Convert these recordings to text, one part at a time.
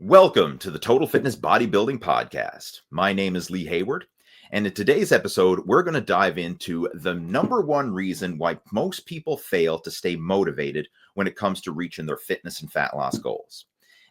Welcome to the Total Fitness Bodybuilding Podcast. My name is Lee Hayward, and in today's episode, we're going to dive into the number one reason why most people fail to stay motivated when it comes to reaching their fitness and fat loss goals.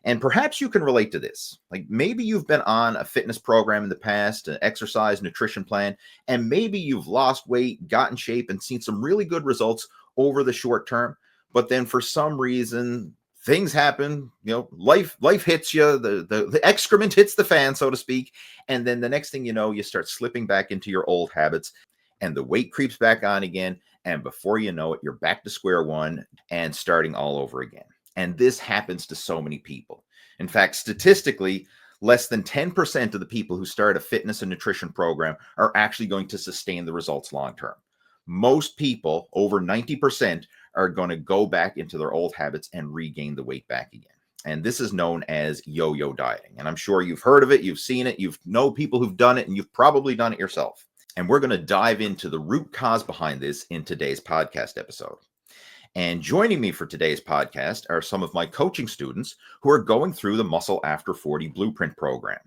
And perhaps you can relate to this. Like maybe you've been on a fitness program in the past, an exercise nutrition plan, and maybe you've lost weight, got in shape, and seen some really good results over the short term. But then for some reason, things happen, life hits you, the excrement hits the fan, so to speak. And then the next thing you know, you start slipping back into your old habits and the weight creeps back on again. And before you know it, you're back to square one and starting all over again. And this happens to so many people. In fact, statistically, less than 10% of the people who start a fitness and nutrition program are actually going to sustain the results long term. Most people, over 90%, are going to go back into their old habits and regain the weight back again. And this is known as yo-yo dieting. And I'm sure you've heard of it, you've seen it, you've know people who've done it, and you've probably done it yourself. And we're going to dive into the root cause behind this in today's podcast episode. And joining me for today's podcast are some of my coaching students who are going through the Muscle After 40 Blueprint program.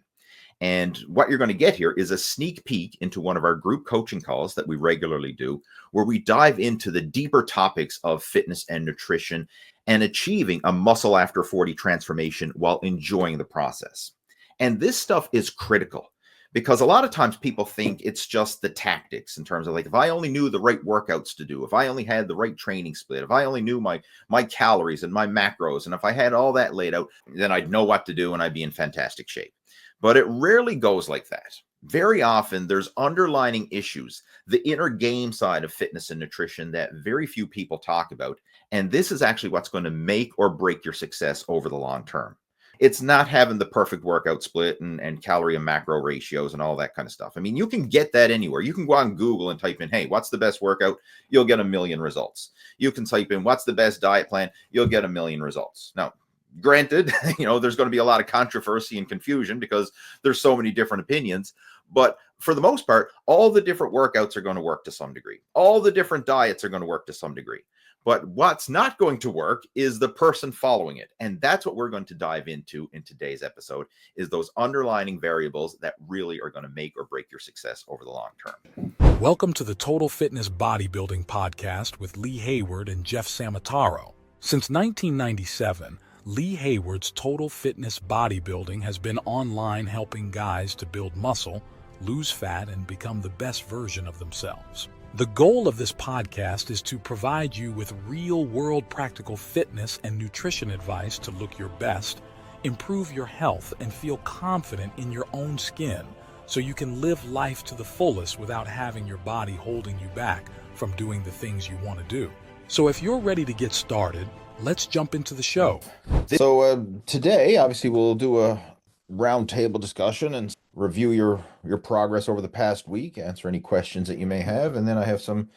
And what you're going to get here is a sneak peek into one of our group coaching calls that we regularly do, where we dive into the deeper topics of fitness and nutrition and achieving a Muscle After 40 transformation while enjoying the process. And this stuff is critical. Because a lot of times people think it's just the tactics in terms of like, if I only knew the right workouts to do, if I only had the right training split, if I only knew my calories and my macros, and if I had all that laid out, then I'd know what to do and I'd be in fantastic shape. But it rarely goes like that. Very often there's underlying issues, the inner game side of fitness and nutrition that very few people talk about. And this is actually what's going to make or break your success over the long term. It's not having the perfect workout split and calorie and macro ratios and all that kind of stuff. I mean, you can get that anywhere. You can go on Google and type in, hey, what's the best workout? You'll get a million results. You can type in, what's the best diet plan? You'll get a million results. Now, granted, there's going to be a lot of controversy and confusion because there's so many different opinions. But for the most part, all the different workouts are going to work to some degree. All the different diets are going to work to some degree. But what's not going to work is the person following it. And that's what we're going to dive into in today's episode, is those underlying variables that really are going to make or break your success over the long term. Welcome to the Total Fitness Bodybuilding Podcast with Lee Hayward and Jeff Samataro. Since 1997, Lee Hayward's Total Fitness Bodybuilding has been online helping guys to build muscle, lose fat, and become the best version of themselves. The goal of this podcast is to provide you with real-world practical fitness and nutrition advice to look your best, improve your health, and feel confident in your own skin so you can live life to the fullest without having your body holding you back from doing the things you want to do. So if you're ready to get started, let's jump into the show. So today, obviously, we'll do a roundtable discussion and review your progress over the past week, answer any questions that you may have, and then I have some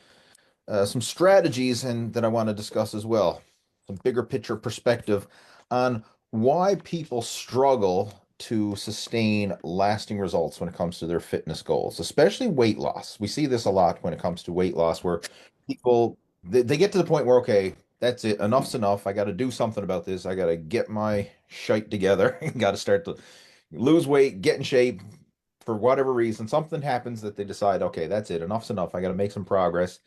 strategies that I want to discuss as well, some bigger picture perspective on why people struggle to sustain lasting results when it comes to their fitness goals, especially weight loss. We see this a lot when it comes to weight loss, where people they get to the point where, okay, that's it, enough's enough, I got to do something about this, I got to get my shite together, got to start to lose weight, get in shape. For whatever reason, something happens that they decide, okay, that's it, enough's enough, I got to make some progress.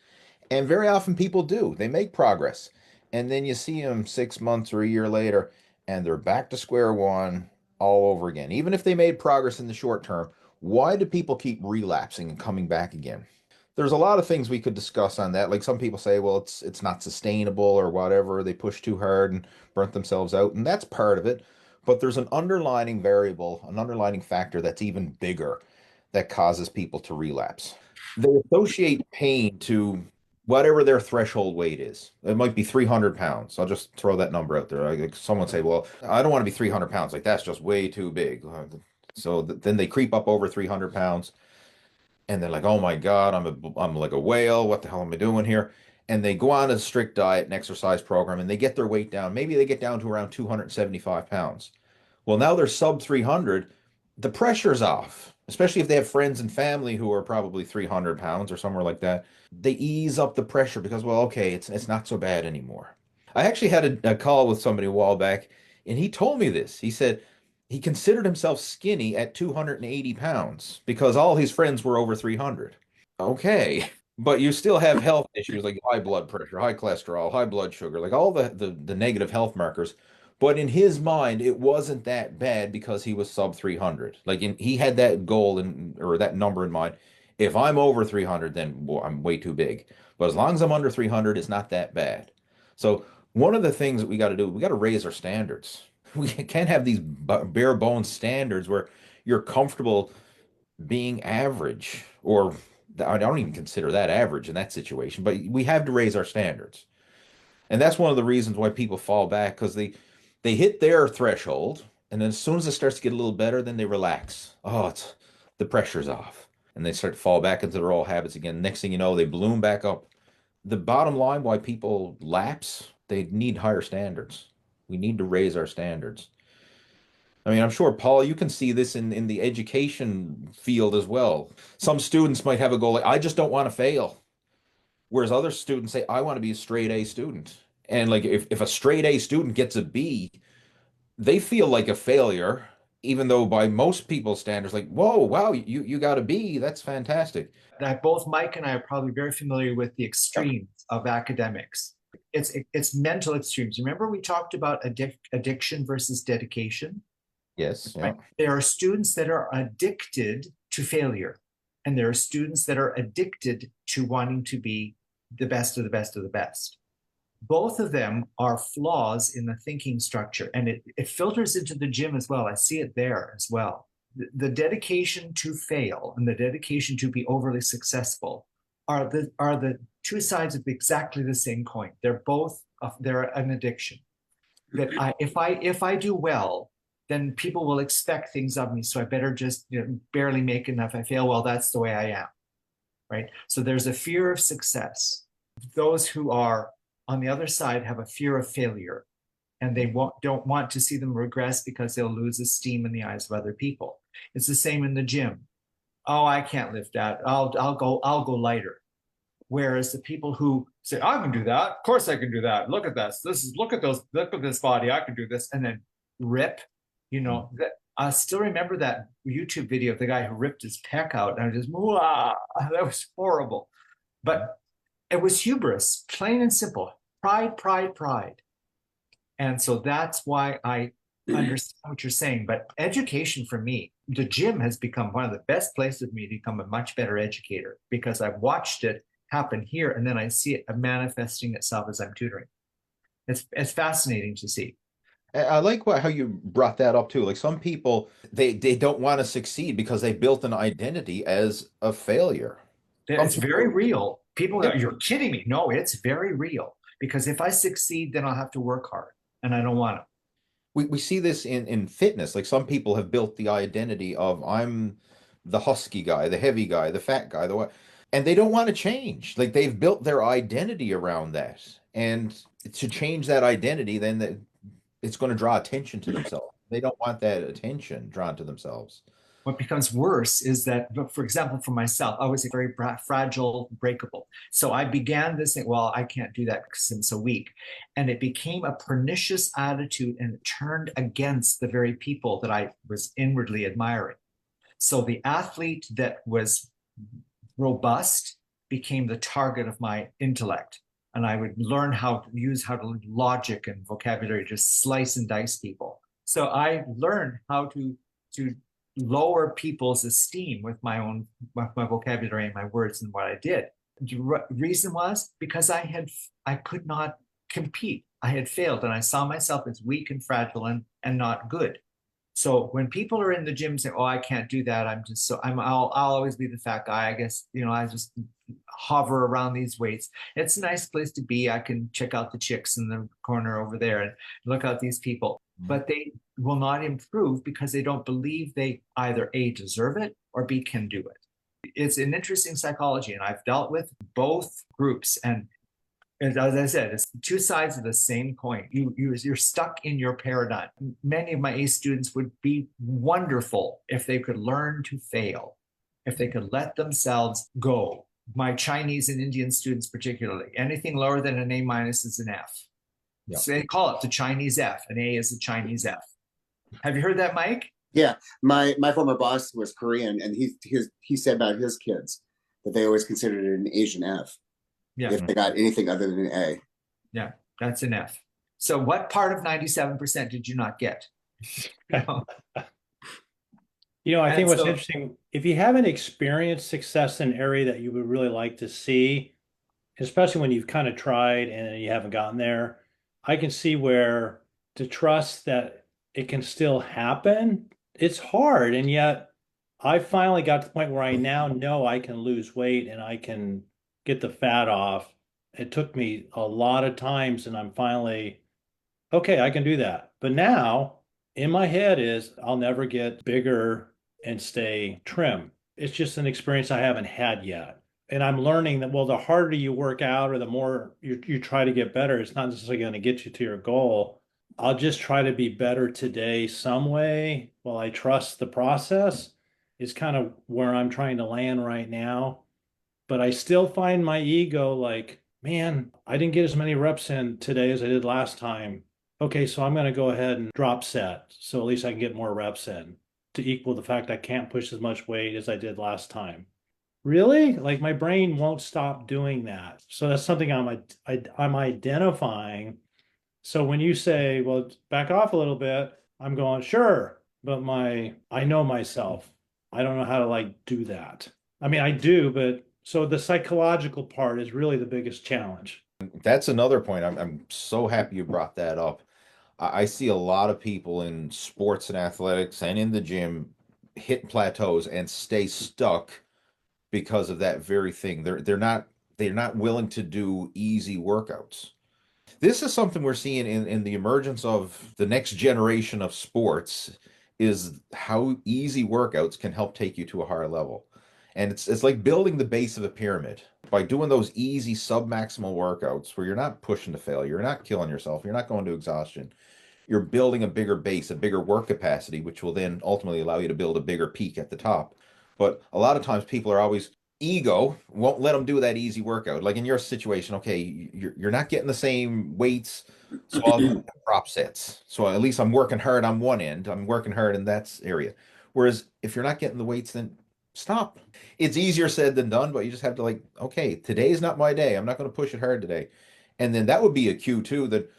And very often people do, they make progress, and then you see them 6 months or a year later and they're back to square one all over again. Even if they made progress in the short term, why do people keep relapsing and coming back again? There's a lot of things we could discuss on that. Like some people say, well, it's not sustainable or whatever, they push too hard and burnt themselves out, and that's part of it. But there's an underlying variable, an underlying factor that's even bigger that causes people to relapse. They associate pain to whatever their threshold weight is. It might be 300 pounds. I'll just throw that number out there. Like someone say, well, I don't want to be 300 pounds. Like that's just way too big. So then they creep up over 300 pounds and they're like, oh my God, I'm like a whale. What the hell am I doing here? And they go on a strict diet and exercise program and they get their weight down. Maybe they get down to around 275 pounds. Well, now they're sub 300. The pressure's off, especially if they have friends and family who are probably 300 pounds or somewhere like that. They ease up the pressure because, well, okay, it's not so bad anymore. I actually had a call with somebody a while back, and he told me this. He said, he considered himself skinny at 280 pounds because all his friends were over 300. Okay. But you still have health issues like high blood pressure, high cholesterol, high blood sugar, like all the negative health markers. But in his mind, it wasn't that bad because he was sub 300. He had that goal or that number in mind. If I'm over 300, then well, I'm way too big. But as long as I'm under 300, it's not that bad. So one of the things that we got to do, we got to raise our standards. We can't have these bare bones standards where you're comfortable being average, or I don't even consider that average in that situation, but we have to raise our standards. And that's one of the reasons why people fall back, because they hit their threshold, and then as soon as it starts to get a little better, then they relax. Oh, it's the pressure's off. And they start to fall back into their old habits again. Next thing you know, they bloom back up. The bottom line why people lapse, they need higher standards. We need to raise our standards. I mean, I'm sure, Paul, you can see this in the education field as well. Some students might have a goal like, I just don't want to fail. Whereas other students say, I want to be a straight A student. And like if a straight A student gets a B, they feel like a failure, even though by most people's standards, like, whoa, wow, you got a B. That's fantastic. Both Mike and I are probably very familiar with the extremes of academics. It's mental extremes. Remember we talked about addiction versus dedication? Yes. Yeah. Right? There are students that are addicted to failure, and there are students that are addicted to wanting to be the best of the best of the best. Both of them are flaws in the thinking structure, and it filters into the gym as well. I see it there as well. The dedication to fail and the dedication to be overly successful are the two sides of exactly the same coin. They're an addiction. That if I do well, then people will expect things of me. So I better just barely make enough. I fail, well, that's the way I am, right? So there's a fear of success. Those who are on the other side have a fear of failure, and they don't want to see them regress because they'll lose esteem in the eyes of other people. It's the same in the gym. Oh, I can't lift that. I'll go lighter. Whereas the people who say, I can do that. Of course I can do that. Look at this. Look at this body. I can do this. And then rip. I still remember that YouTube video of the guy who ripped his pec out, and I just, wow, that was horrible. But it was hubris, plain and simple. Pride. And so that's why I understand what you're saying. But education for me, the gym has become one of the best places for me to become a much better educator, because I've watched it happen here, and then I see it manifesting itself as I'm tutoring. It's fascinating to see. I like how you brought that up too. Like some people, they don't want to succeed because they built an identity as a failure. It's very real. People go, you're kidding me. No, it's very real. Because if I succeed, then I'll have to work hard, and I don't want to. We see this in fitness. Like some people have built the identity of, I'm the husky guy, the heavy guy, the fat guy, and they don't want to change. Like they've built their identity around that. And to change that identity, then it's going to draw attention to themselves. They don't want that attention drawn to themselves. What becomes worse is that, for example, for myself, I was very fragile, breakable. So I began this thing, well, I can't do that because I'm so weak. And it became a pernicious attitude, and it turned against the very people that I was inwardly admiring. So the athlete that was robust became the target of my intellect. And I would learn how to logic and vocabulary, just slice and dice people. So I learned how to lower people's esteem with my vocabulary and my words and what I did. The reason was because I could not compete. I had failed, and I saw myself as weak and fragile and not good. So when people are in the gym saying, oh, I can't do that, I'll always be the fat guy. I guess, I just hover around these weights. It's a nice place to be. I can check out the chicks in the corner over there and look at these people. But they will not improve because they don't believe they either A, deserve it, or B, can do it. It's an interesting psychology, and I've dealt with both groups. And as I said, it's two sides of the same coin. You're stuck in your paradigm. Many of my A students would be wonderful if they could learn to fail, if they could let themselves go. My Chinese and Indian students particularly, anything lower than an A- is an F. Yeah. So they call it the Chinese F. An A is a Chinese F. Have you heard that, Mike? Yeah, my former boss was Korean, and he said about his kids that they always considered it an Asian F Yeah, if they got anything other than an A. yeah, that's an F. So what part of 97% did you not get? I think And what's so, interesting, if you haven't experienced success in an area that you would really like to see, especially when you've kind of tried and you haven't gotten there, I can see where to trust that it can still happen. It's hard. And yet I finally got to the point where I now know I can lose weight and I can get the fat off. It took me a lot of times, and I'm finally, okay, I can do that. But now in my head is I'll never get bigger and stay trim. It's just an experience I haven't had yet. And I'm learning that, well, the harder you work out or the more you try to get better, it's not necessarily going to get you to your goal. I'll just try to be better today some way while I trust the process is kind of where I'm trying to land right now. But I still find my ego like, man, I didn't get as many reps in today as I did last time. Okay, so I'm going to go ahead and drop set. So at least I can get more reps in to equal the fact I can't push as much weight as I did last time. Really? Like my brain won't stop doing that. So that's something I'm identifying. So when you say, well, back off a little bit, I'm going, sure, but I know myself. I don't know how to like do that. I mean, I do, but so the psychological part is really the biggest challenge. That's another point. I'm so happy you brought that up. I see a lot of people in sports and athletics and in the gym hit plateaus and stay stuck because of that very thing. They're not willing to do easy workouts. This is something we're seeing in the emergence of the next generation of sports, is how easy workouts can help take you to a higher level. And it's like building the base of a pyramid. By doing those easy sub-maximal workouts where you're not pushing to failure, you're not killing yourself, you're not going to exhaustion, you're building a bigger base, a bigger work capacity, which will then ultimately allow you to build a bigger peak at the top. But a lot of times people are always ego won't let them do that easy workout. Like in your situation, okay, you're not getting the same weights, so I'll do drop sets. So at least I'm working hard on one end. I'm working hard in that area. Whereas if you're not getting the weights, then stop. It's easier said than done, but you just have to like, okay, today is not my day. I'm not going to push it hard today. And then that would be a cue too that,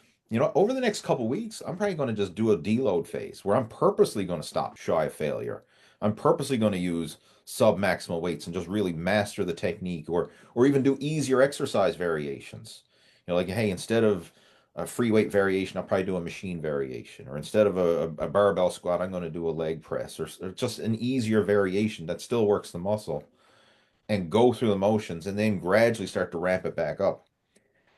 over the next couple weeks, I'm probably going to just do a deload phase where I'm purposely going to stop shy of failure. I'm purposely going to use sub-maximal weights and just really master the technique, or even do easier exercise variations. Like, hey, instead of a free weight variation, I'll probably do a machine variation, or instead of a barbell squat, I'm going to do a leg press, or just an easier variation that still works the muscle, and go through the motions and then gradually start to ramp it back up.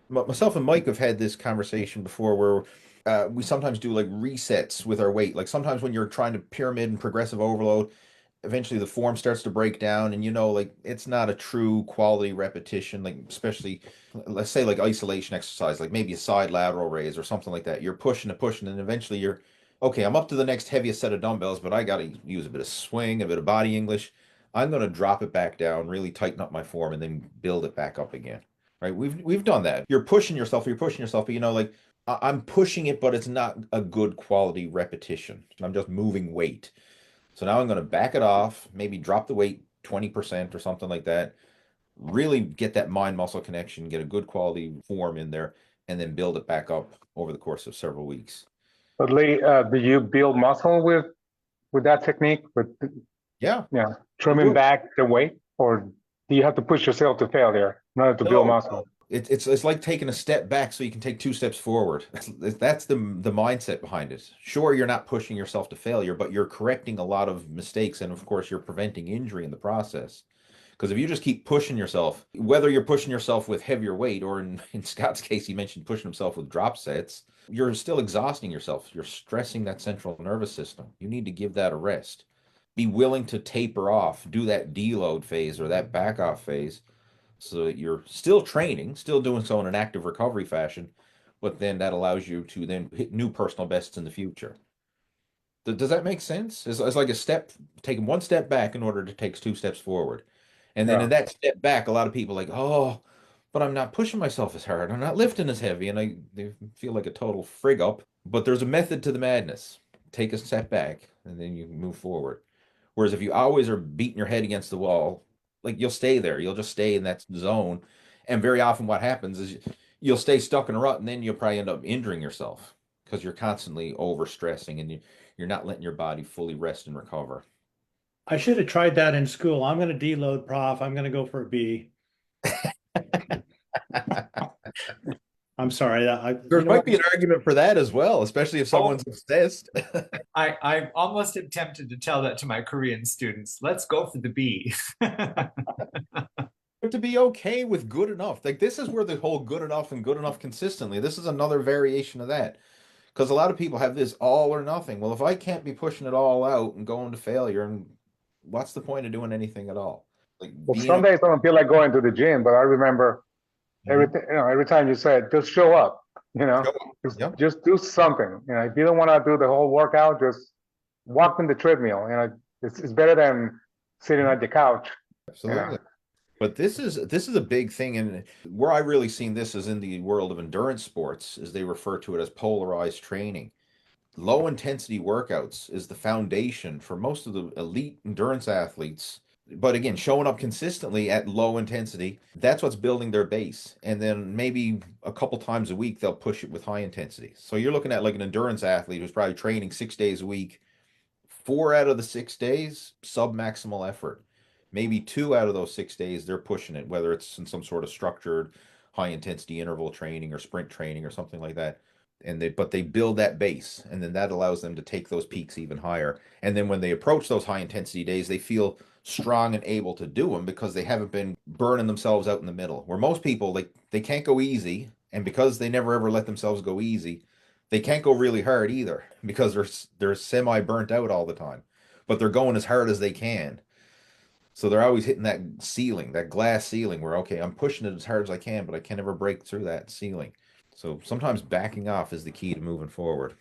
Myself and Mike have had this conversation before where we sometimes do like resets with our weight. Like sometimes when you're trying to pyramid and progressive overload, eventually the form starts to break down, and like it's not a true quality repetition. Like especially, let's say like isolation exercise, like maybe a side lateral raise or something like that. You're pushing and pushing, and eventually you're okay. I'm up to the next heaviest set of dumbbells, but I got to use a bit of swing, a bit of body English. I'm going to drop it back down, really tighten up my form, and then build it back up again. Right? We've done that. You're pushing yourself, but like I'm pushing it, but it's not a good quality repetition. I'm just moving weight. So now I'm going to back it off, maybe drop the weight 20% or something like that. Really get that mind muscle connection, get a good quality form in there, and then build it back up over the course of several weeks. But Lee, do you build muscle with that technique? Yeah. Trimming back the weight, or do you have to push yourself to failure in order to build muscle? It's like taking a step back so you can take 2 steps forward. That's the mindset behind it. Sure, you're not pushing yourself to failure, but you're correcting a lot of mistakes, and of course, you're preventing injury in the process. Because if you just keep pushing yourself, whether you're pushing yourself with heavier weight, or in Scott's case, he mentioned pushing himself with drop sets, you're still exhausting yourself. You're stressing that central nervous system. You need to give that a rest. Be willing to taper off, do that deload phase or that back off phase, so that you're still training, still doing so in an active recovery fashion, but then that allows you to then hit new personal bests in the future. Does that make sense? It's like a step, taking 1 step back in order to take 2 steps forward. And then in that step back, a lot of people are like, oh, but I'm not pushing myself as hard. I'm not lifting as heavy. And they feel like a total frig up. But there's a method to the madness. take a step back, and then you move forward. Whereas if you always are beating your head against the wall, like you'll stay there. You'll just stay in that zone. And very often what happens is you'll stay stuck in a rut, and then you'll probably end up injuring yourself because you're constantly overstressing and you're not letting your body fully rest and recover. I should have tried that in school. I'm going to deload, prof. I'm going to go for a B. I'm sorry. There might be an argument for that as well, especially if someone's obsessed. I almost am tempted to tell that to my Korean students. Let's go for the B. But to be okay with good enough. Like this is where the whole good enough and good enough consistently, this is another variation of that. Because a lot of people have this all or nothing. Well, if I can't be pushing it all out and going to failure, and what's the point of doing anything at all? Like Well, some days I don't feel like going to the gym, but I remember every time you said, just show up, just do something. If you don't want to do the whole workout, just walk on the treadmill. It's better than sitting on the couch. Absolutely. But this is a big thing, and where I really seen this is in the world of endurance sports, as they refer to it as polarized training. Low intensity workouts is the foundation for most of the elite endurance athletes. But again, showing up consistently at low intensity, that's what's building their base. And then maybe a couple times a week, they'll push it with high intensity. So you're looking at like an endurance athlete who's probably training 6 days a week. 4 out of the 6 days, sub-maximal effort. Maybe 2 out of those 6 days, they're pushing it, whether it's in some sort of structured high intensity interval training or sprint training or something like that. But they build that base, and then that allows them to take those peaks even higher. And then when they approach those high intensity days, they feel strong and able to do them because they haven't been burning themselves out in the middle. Where most people, like, they can't go easy, and because they never ever let themselves go easy, they can't go really hard either because they're semi burnt out all the time. But they're going as hard as they can. So they're always hitting that ceiling, that glass ceiling where, okay, I'm pushing it as hard as I can, but I can never break through that ceiling. So sometimes backing off is the key to moving forward.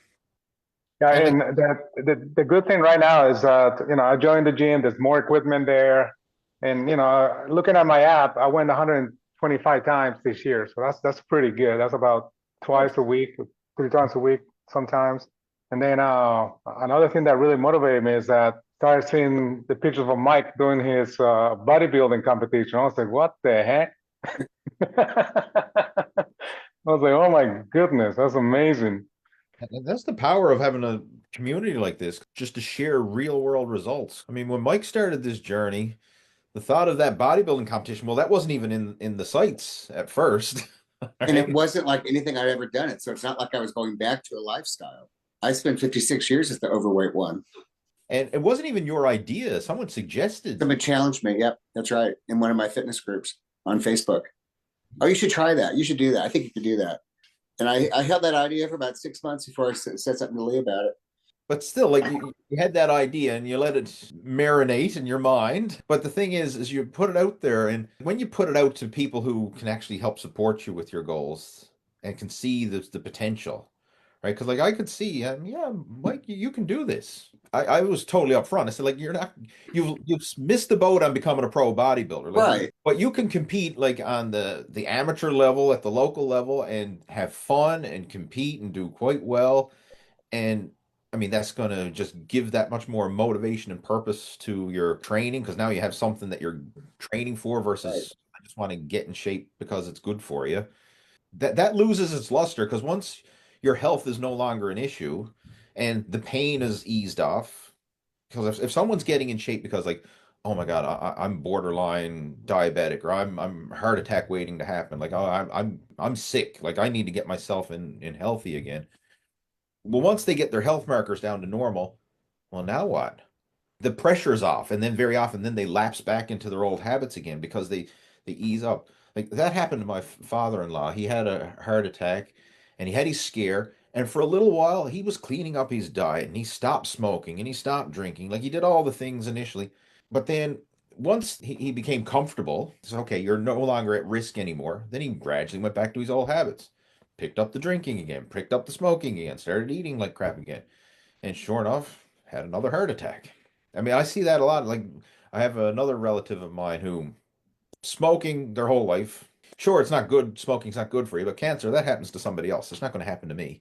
Yeah, and the good thing right now is I joined the gym. There's more equipment there, and looking at my app, I went 125 times this year, so that's pretty good. That's about twice a week, 3 times a week sometimes. And then another thing that really motivated me is that I started seeing the pictures of Mike doing his bodybuilding competition. I was like, what the heck? I was like, oh my goodness, that's amazing. And that's the power of having a community like this, just to share real world results. I mean, when Mike started this journey, the thought of that bodybuilding competition, well, that wasn't even in the sights at first. Right? And it wasn't like anything I'd ever done it. So it's not like I was going back to a lifestyle. I spent 56 years as the overweight one. And it wasn't even your idea. Someone suggested. Someone challenged me. Yep, that's right. In one of my fitness groups on Facebook. Oh, you should try that. You should do that. I think you could do that. And I held that idea for about 6 months before I said something to Lee about it. But still, like you had that idea and you let it marinate in your mind. But the thing is you put it out there, and when you put it out to people who can actually help support you with your goals and can see the potential, right? Because like I could see, yeah, Mike, you can do this. I was totally upfront. I said, like, you've missed the boat on becoming a pro bodybuilder, like, right? But you can compete like on the amateur level, at the local level, and have fun and compete and do quite well. And I mean, that's going to just give that much more motivation and purpose to your training, because now you have something that you're training for versus right. I just want to get in shape because it's good for you. That loses its luster, because once your health is no longer an issue and the pain is eased off, because if someone's getting in shape because like, oh my God, I'm borderline diabetic, or I'm heart attack waiting to happen, like, oh, I'm sick, like I need to get myself in healthy again. Well, once they get their health markers down to normal, well, now what? The pressure's off, and then very often then they lapse back into their old habits again because they ease up. Like that happened to my father-in-law. He had a heart attack and he had his scare, and for a little while he was cleaning up his diet and he stopped smoking and he stopped drinking. Like he did all the things initially, but then once he became comfortable, so okay, you're no longer at risk anymore, then he gradually went back to his old habits. Picked up the drinking again, picked up the smoking again, started eating like crap again. And sure enough, had another heart attack. I mean, I see that a lot. Like I have another relative of mine who smoking their whole life. Sure, it's not good. Smoking's not good for you, but cancer, that happens to somebody else. It's not going to happen to me.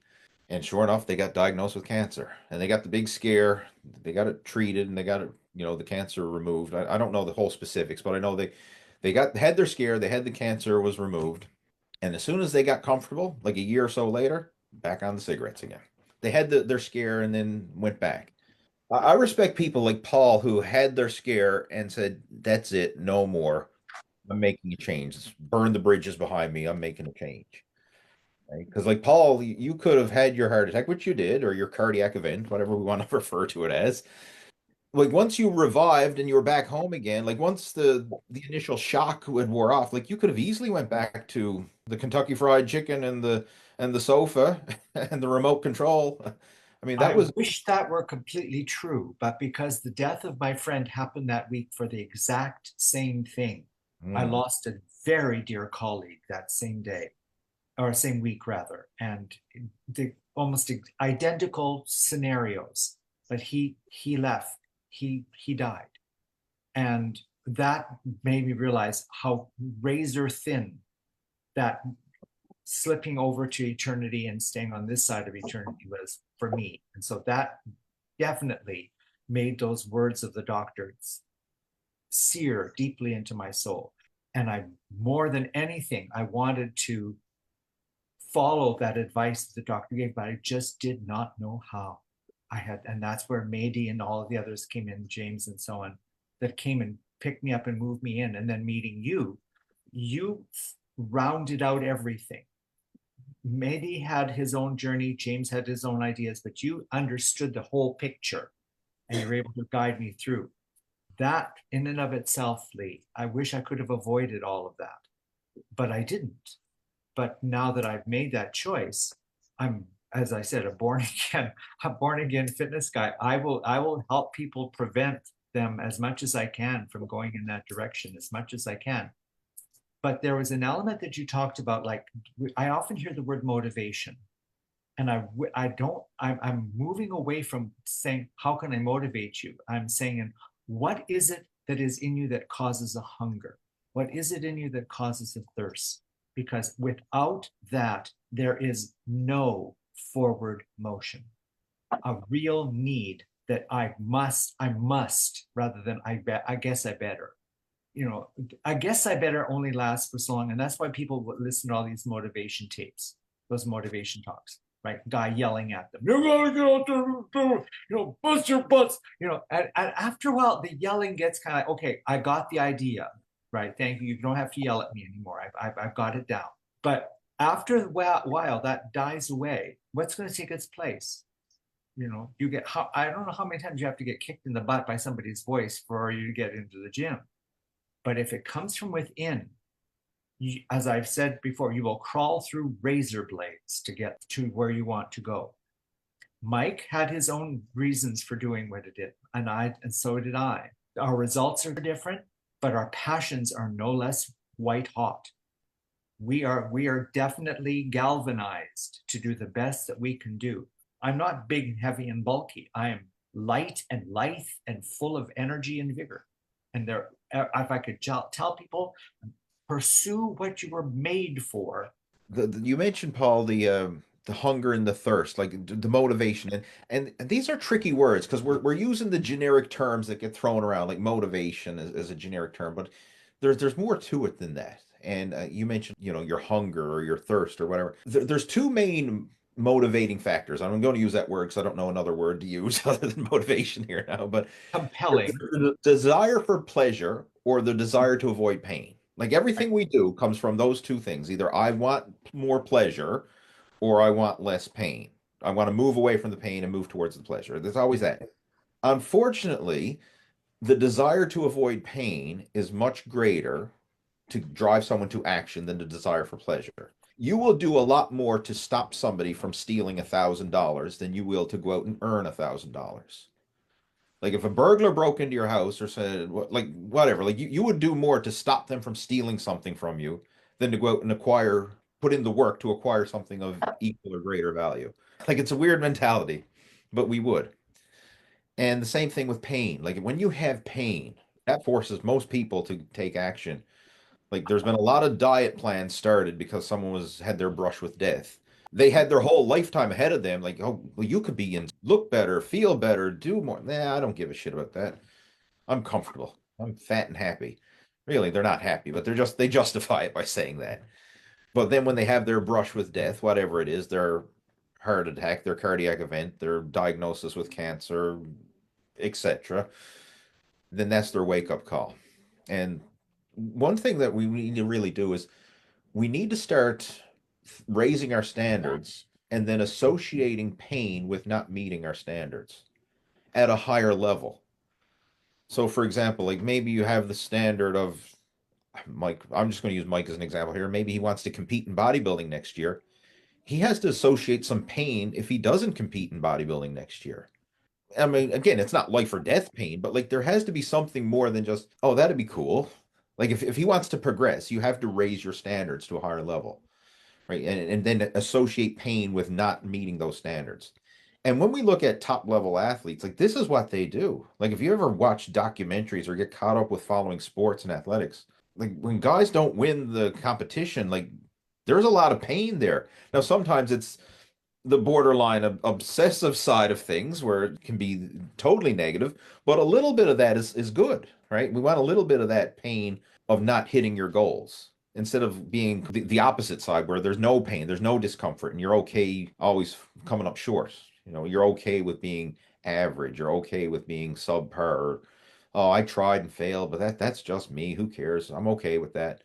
And sure enough, they got diagnosed with cancer, and they got the big scare. They got it treated, and they got it, the cancer removed. I don't know the whole specifics, but I know they had their scare. They had the cancer was removed, and as soon as they got comfortable, like a year or so later, back on the cigarettes again. They had their scare and then went back. I respect people like Paul who had their scare and said, "That's it, no more. I'm making a change. Burn the bridges behind me. I'm making a change." Right? Because like Paul, you could have had your heart attack, which you did, or your cardiac event, whatever we want to refer to it as. Like once you revived and you were back home again, like once the initial shock would wore off, like you could have easily went back to the Kentucky Fried Chicken and the sofa and the remote control. I mean, that I was wish that were completely true, but because the death of my friend happened that week for the exact same thing, I mm, lost a very dear colleague that same day, or same week rather, and the almost identical scenarios. But he left, he died, and that made me realize how razor thin that slipping over to eternity and staying on this side of eternity was for me. And so that definitely made those words of the doctors sear deeply into my soul. And I, more than anything, I wanted to follow that advice the doctor gave, but I just did not know how. And that's where Mady and all of the others came in, James and so on, that came and picked me up and moved me in. And then meeting you rounded out everything. Mehdi had his own journey, James had his own ideas, but you understood the whole picture and you were able to guide me through. That in and of itself, Lee, I wish I could have avoided all of that, but I didn't. But now that I've made that choice, I'm, as I said, a born again fitness guy. I will help people prevent them as much as I can from going in that direction, as much as I can. But there was an element that you talked about, like I often hear the word motivation, and I'm moving away from saying how can I motivate you. I'm saying, what is it that is in you that causes a hunger? What is it in you that causes a thirst? Because without that, there is no forward motion, a real need that I must rather than I guess I better. I guess I better only last for so long. And that's why people listen to all these motivation tapes, those motivation talks, right? Guy yelling at them, "You gotta get out there, bust your butts." And after a while, the yelling gets kind of, okay, I got the idea, right? Thank you. You don't have to yell at me anymore. I've got it down. But after a while, that dies away. What's going to take its place? You get, I don't know how many times you have to get kicked in the butt by somebody's voice for you to get into the gym. But if it comes from within, as I've said before, you will crawl through razor blades to get to where you want to go. Mike had his own reasons for doing what he did, and so did I. Our results are different, but our passions are no less white hot. We are definitely galvanized to do the best that we can do. I'm not big, heavy, and bulky. I am light and lithe and full of energy and vigor. And if I could tell people, pursue what you were made for. you mentioned, Paul, the hunger and the thirst, like the motivation, and these are tricky words because we're using the generic terms that get thrown around, like motivation as a generic term, but there's more to it than that. And you mentioned, your hunger or your thirst or whatever. There's two main motivating factors. I'm going to use that word because I don't know another word to use other than motivation here now, but Compelling. the desire for pleasure or the desire to avoid pain. Like everything we do comes from those two things. Either I want more pleasure or I want less pain. I want to move away from the pain and move towards the pleasure. There's always that. Unfortunately, the desire to avoid pain is much greater to drive someone to action than the desire for pleasure. You will do a lot more to stop somebody from stealing $1,000 than you will to go out and earn $1,000. Like if a burglar broke into your house or said, like whatever, like you would do more to stop them from stealing something from you than to go out and put in the work to acquire something of equal or greater value. Like it's a weird mentality, but we would. And the same thing with pain. Like when you have pain, that forces most people to take action. Like there's been a lot of diet plans started because someone had their brush with death. They had their whole lifetime ahead of them. Like, oh, well, you could be in, look better, feel better, do more. Nah, I don't give a shit about that. I'm comfortable. I'm fat and happy. Really, they're not happy, but they justify it by saying that. But then when they have their brush with death, whatever it is, their heart attack, their cardiac event, their diagnosis with cancer, etc., then that's their wake up call. And one thing that we need to really do is we need to start raising our standards and then associating pain with not meeting our standards at a higher level. So, for example, like maybe you have the standard of Mike, I'm just going to use Mike as an example here. Maybe he wants to compete in bodybuilding next year. He has to associate some pain if he doesn't compete in bodybuilding next year. I mean, again, it's not life or death pain, but like there has to be something more than just, oh, that'd be cool. Like if he wants to progress, you have to raise your standards to a higher level, right? And then associate pain with not meeting those standards. And when we look at top level athletes, like this is what they do. Like if you ever watch documentaries or get caught up with following sports and athletics, like when guys don't win the competition, like there's a lot of pain there. Now, sometimes it's the borderline of obsessive side of things where it can be totally negative, but a little bit of that is good, right? We want a little bit of that pain of not hitting your goals instead of being the opposite side where there's no pain, there's no discomfort, and you're okay always coming up short. You know, you're okay with being average, you're okay with being subpar. Or, oh, I tried and failed, but that's just me. Who cares? I'm okay with that.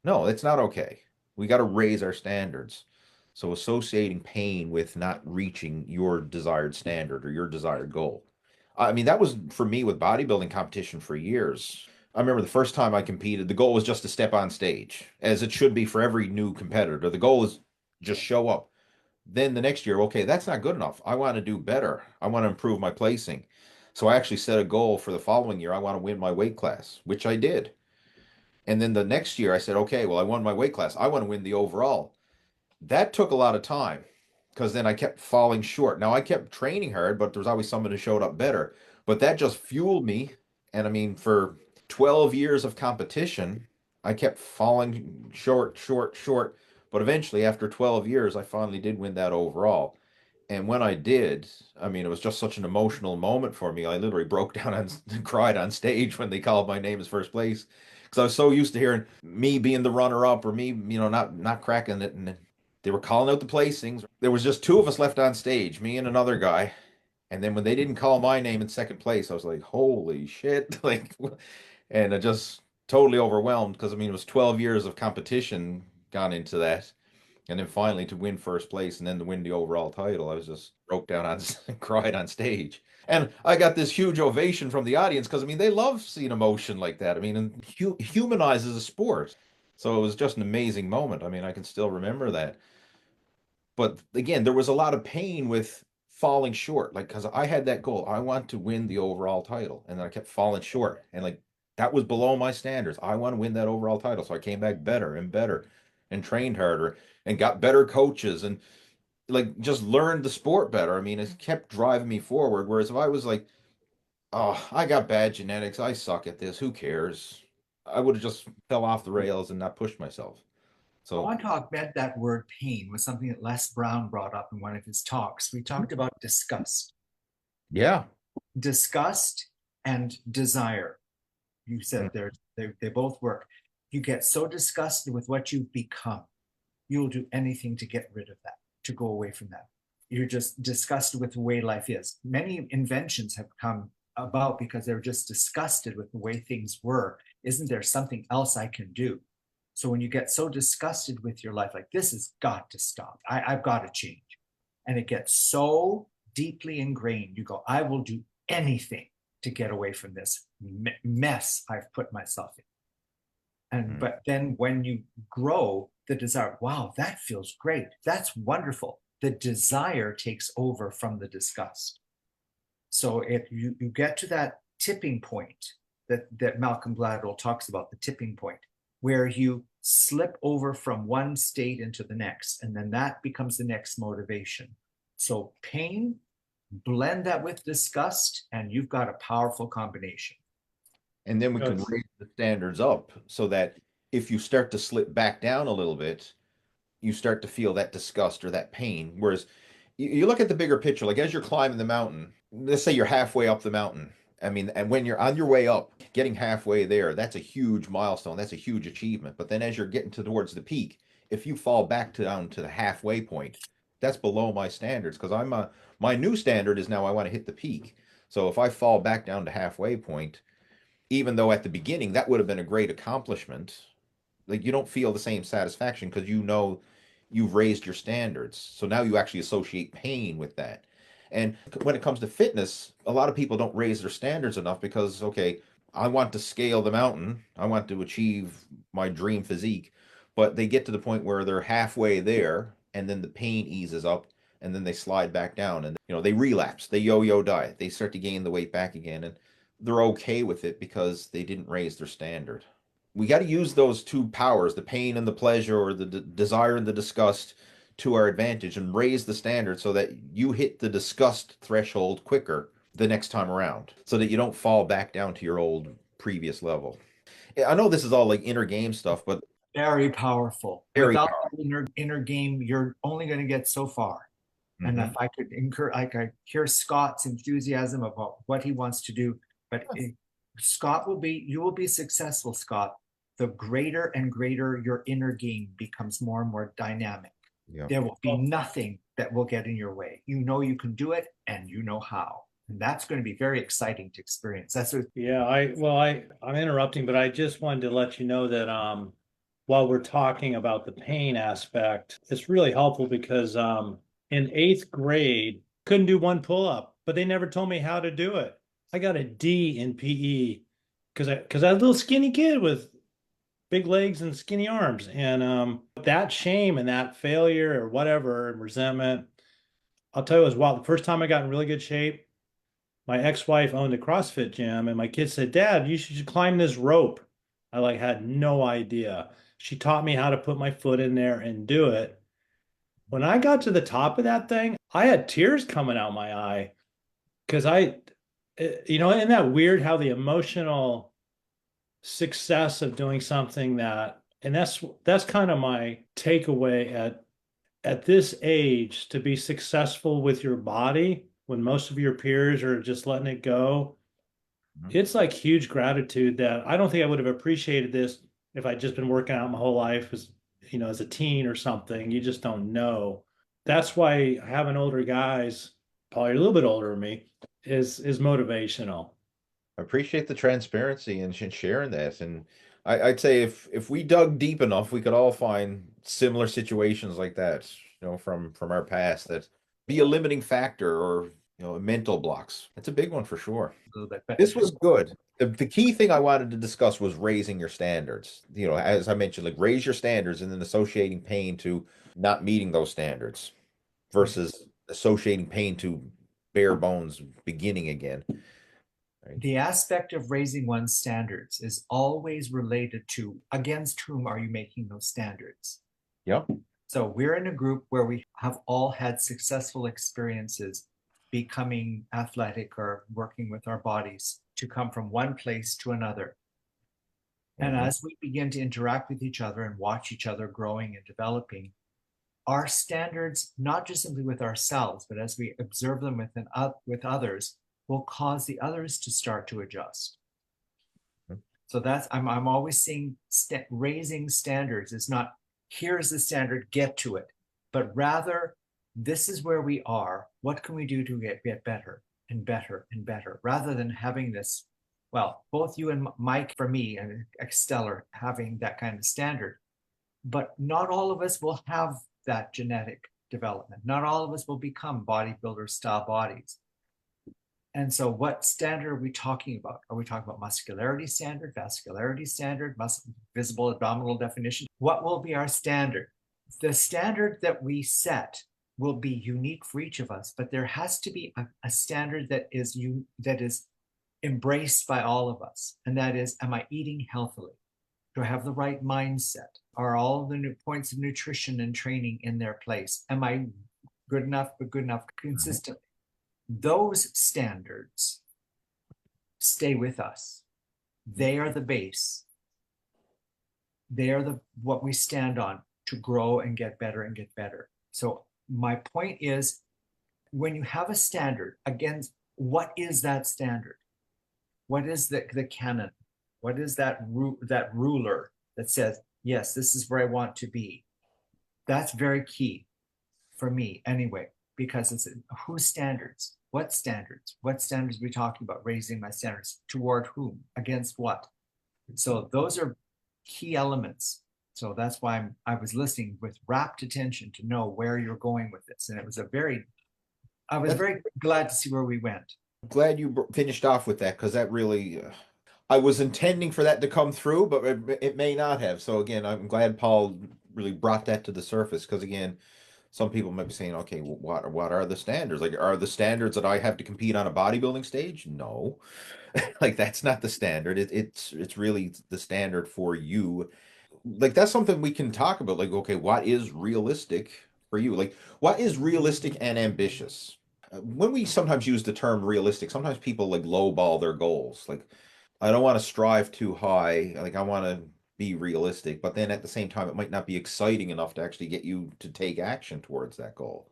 No, it's not okay. We got to raise our standards. So associating pain with not reaching your desired standard or your desired goal. I mean, that was for me with bodybuilding competition for years. I remember the first time I competed, the goal was just to step on stage, as it should be for every new competitor. The goal is just show up. Then the next year, okay, that's not good enough. I want to do better. I want to improve my placing. So I actually set a goal for the following year. I want to win my weight class, which I did. And then the next year I said, okay, well, I won my weight class. I want to win the overall. That took a lot of time because then I kept falling short. Now I kept training hard, but there was always someone who showed up better. But that just fueled me. And I mean, for 12 years of competition, I kept falling short, short, short. But eventually, after 12 years, I finally did win that overall. And when I did, I mean, it was just such an emotional moment for me. I literally broke down and cried on stage when they called my name as first place because I was so used to hearing me being the runner up or me, not cracking it. And they were calling out the placings. There was just two of us left on stage, me and another guy. And then when they didn't call my name in second place, I was like, holy shit. Like, and I just totally overwhelmed because I mean, it was 12 years of competition gone into that. And then finally to win first place and then to win the overall title, I was just broke down on cried on stage. And I got this huge ovation from the audience because I mean they love seeing emotion like that. I mean, and humanizes a sport. So it was just an amazing moment. I mean, I can still remember that. But again, there was a lot of pain with falling short, like because I had that goal. I want to win the overall title, and then I kept falling short, and like that was below my standards. I want to win that overall title, so I came back better and better, and trained harder, and got better coaches, and like just learned the sport better. I mean, it kept driving me forward. Whereas if I was like, oh, I got bad genetics, I suck at this, who cares? I would have just fell off the rails and not pushed myself. I So want to augment that word pain with something that Les Brown brought up in one of his talks. We talked about disgust. yeah. Disgust and desire. You said they both work. You get so disgusted with what you've become, you'll do anything to get rid of that, to go away from that. You're just disgusted with the way life is. Many inventions have come about because they're just disgusted with the way things were. Isn't there something else I can do? So when you get so disgusted with your life, like this has got to stop. I've got to change. And it gets so deeply ingrained. You go, I will do anything to get away from this mess I've put myself in. And but then when you grow the desire, wow, that feels great. That's wonderful. The desire takes over from the disgust. So if you get to that tipping point that Malcolm Gladwell talks about, the tipping point, where you slip over from one state into the next, and then that becomes the next motivation. So pain, blend that with disgust, and you've got a powerful combination. And then we can raise the standards up so that if you start to slip back down a little bit, you start to feel that disgust or that pain. Whereas you look at the bigger picture, like as you're climbing the mountain, let's say you're halfway up the mountain. I mean, and when you're on your way up, getting halfway there, that's a huge milestone. That's a huge achievement. But then as you're getting towards the peak, if you fall back down to the halfway point, that's below my standards because my new standard is now I want to hit the peak. So if I fall back down to halfway point, even though at the beginning that would have been a great accomplishment, like you don't feel the same satisfaction because you know you've raised your standards. So now you actually associate pain with that. And when it comes to fitness, a lot of people don't raise their standards enough because, okay, I want to scale the mountain, I want to achieve my dream physique, but they get to the point where they're halfway there and then the pain eases up and then they slide back down and they relapse, they yo-yo diet, they start to gain the weight back again and they're okay with it because they didn't raise their standard. We got to use those two powers, the pain and the pleasure, or the desire and the disgust, to our advantage and raise the standard so that you hit the disgust threshold quicker the next time around so that you don't fall back down to your old previous level. I know this is all like inner game stuff, but very powerful. Very Without powerful. inner game, you're only going to get so far. And Mhm. if I could I hear Scott's enthusiasm about what he wants to do, but you will be successful, Scott. The greater and greater your inner game becomes more and more dynamic. Yeah. There will be nothing that will get in your way. You know you can do it and you know how. And that's going to be very exciting to experience. That's what Yeah, I'm interrupting, but I just wanted to let you know that while we're talking about the pain aspect, it's really helpful because in eighth grade, couldn't do one pull-up, but they never told me how to do it. I got a D in PE because I was a little skinny kid with big legs and skinny arms. And that shame and that failure or whatever and resentment, I'll tell you as well, the first time I got in really good shape, my ex-wife owned a CrossFit gym and my kids said, Dad, you should climb this rope. I had no idea. She taught me how to put my foot in there and do it. When I got to the top of that thing, I had tears coming out my eye because isn't that weird how the emotional success of doing something and that's kind of my takeaway at this age, to be successful with your body when most of your peers are just letting it go. It's like huge gratitude that I don't think I would have appreciated this if I'd just been working out my whole life as a teen or something. You just don't know. That's why having older guys, probably a little bit older than me, is motivational. I appreciate the transparency and sharing that. And I'd say if we dug deep enough, we could all find similar situations like that, from our past that be a limiting factor or mental blocks. That's a big one for sure. a little bit. But This was good. The key thing I wanted to discuss was raising your standards. As I mentioned, like raise your standards and then associating pain to not meeting those standards versus associating pain to bare bones beginning again. Right? the aspect of raising one's standards is always related to against whom are you making those standards. Yep. So we're in a group where we have all had successful experiences becoming athletic or working with our bodies to come from one place to another. And as we begin to interact with each other and watch each other growing and developing, our standards, not just simply with ourselves, but as we observe them with others, will cause the others to start to adjust. So I'm always seeing raising standards is not here's the standard, get to it, but rather this is where we are. What can we do to get better and better and better, rather than having this. Well, both you and Mike, for me, and Stellar, having that kind of standard, but not all of us will have that genetic development. Not all of us will become bodybuilder style bodies. And so what standard are we talking about? Are we talking about muscularity standard, vascularity standard, visible abdominal definition? What will be our standard? The standard that we set will be unique for each of us, but there has to be a standard that is embraced by all of us. And that is, am I eating healthily? Do I have the right mindset? Are all the new points of nutrition and training in their place? Am I good enough consistently? Those standards stay with us. They are the base. They are what we stand on to grow and get better and get better. So my point is, when you have a standard, again, what is that standard? What is the canon? What is that ruler that says, yes, this is where I want to be? That's very key for me anyway, because it's whose standards? What standards? What standards are we talking about? Raising my standards toward whom? Against what? So those are key elements. So that's why I was listening with rapt attention to know where you're going with this. And it was I was very glad to see where we went. Glad you finished off with that, because that really, I was intending for that to come through, but it may not have. So again, I'm glad Paul really brought that to the surface, because again, some people might be saying, okay, well, what are the standards? Like, are the standards that I have to compete on a bodybuilding stage? No, like that's not the standard. It's really the standard for you. Like, that's something we can talk about. Like, okay, what is realistic for you? Like, what is realistic and ambitious? When we sometimes use the term realistic, sometimes people like lowball their goals. Like, I don't want to strive too high. Like, I want to be realistic, but then at the same time, it might not be exciting enough to actually get you to take action towards that goal.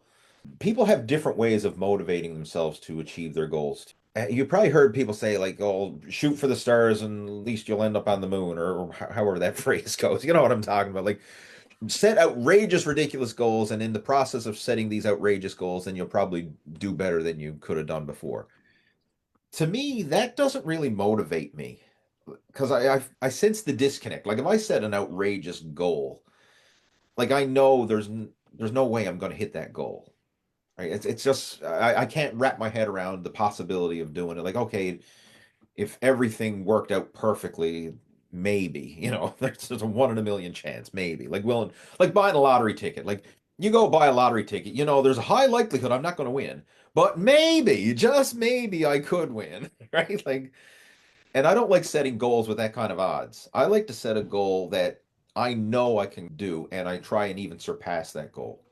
People have different ways of motivating themselves to achieve their goals. You probably heard people say, like, oh, shoot for the stars and at least you'll end up on the moon, or however that phrase goes. You know what I'm talking about? Like, set outrageous, ridiculous goals, and in the process of setting these outrageous goals, then you'll probably do better than you could have done before. To me, that doesn't really motivate me, because I sense the disconnect. Like, if I set an outrageous goal, like, I know there's no way I'm going to hit that goal. Right? It's just I can't wrap my head around the possibility of doing it. Like, okay, if everything worked out perfectly, maybe, there's a 1 in a million chance, maybe. Like buying a lottery ticket. Like, you go buy a lottery ticket, there's a high likelihood I'm not going to win, but maybe, just maybe, I could win, right? Like, and I don't like setting goals with that kind of odds. I like to set a goal that I know I can do, and I try and even surpass that goal.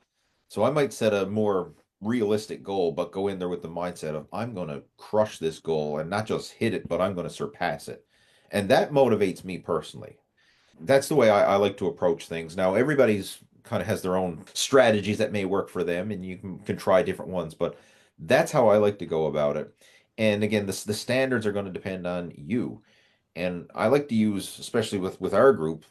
So I might set a more realistic goal, but go in there with the mindset of, I'm going to crush this goal and not just hit it, but I'm going to surpass it. And that motivates me personally. That's the way I like to approach things. Now, everybody's kind of has their own strategies that may work for them, and you can try different ones, but that's how I like to go about it. And again, the standards are going to depend on you. And I like to use, especially with our group,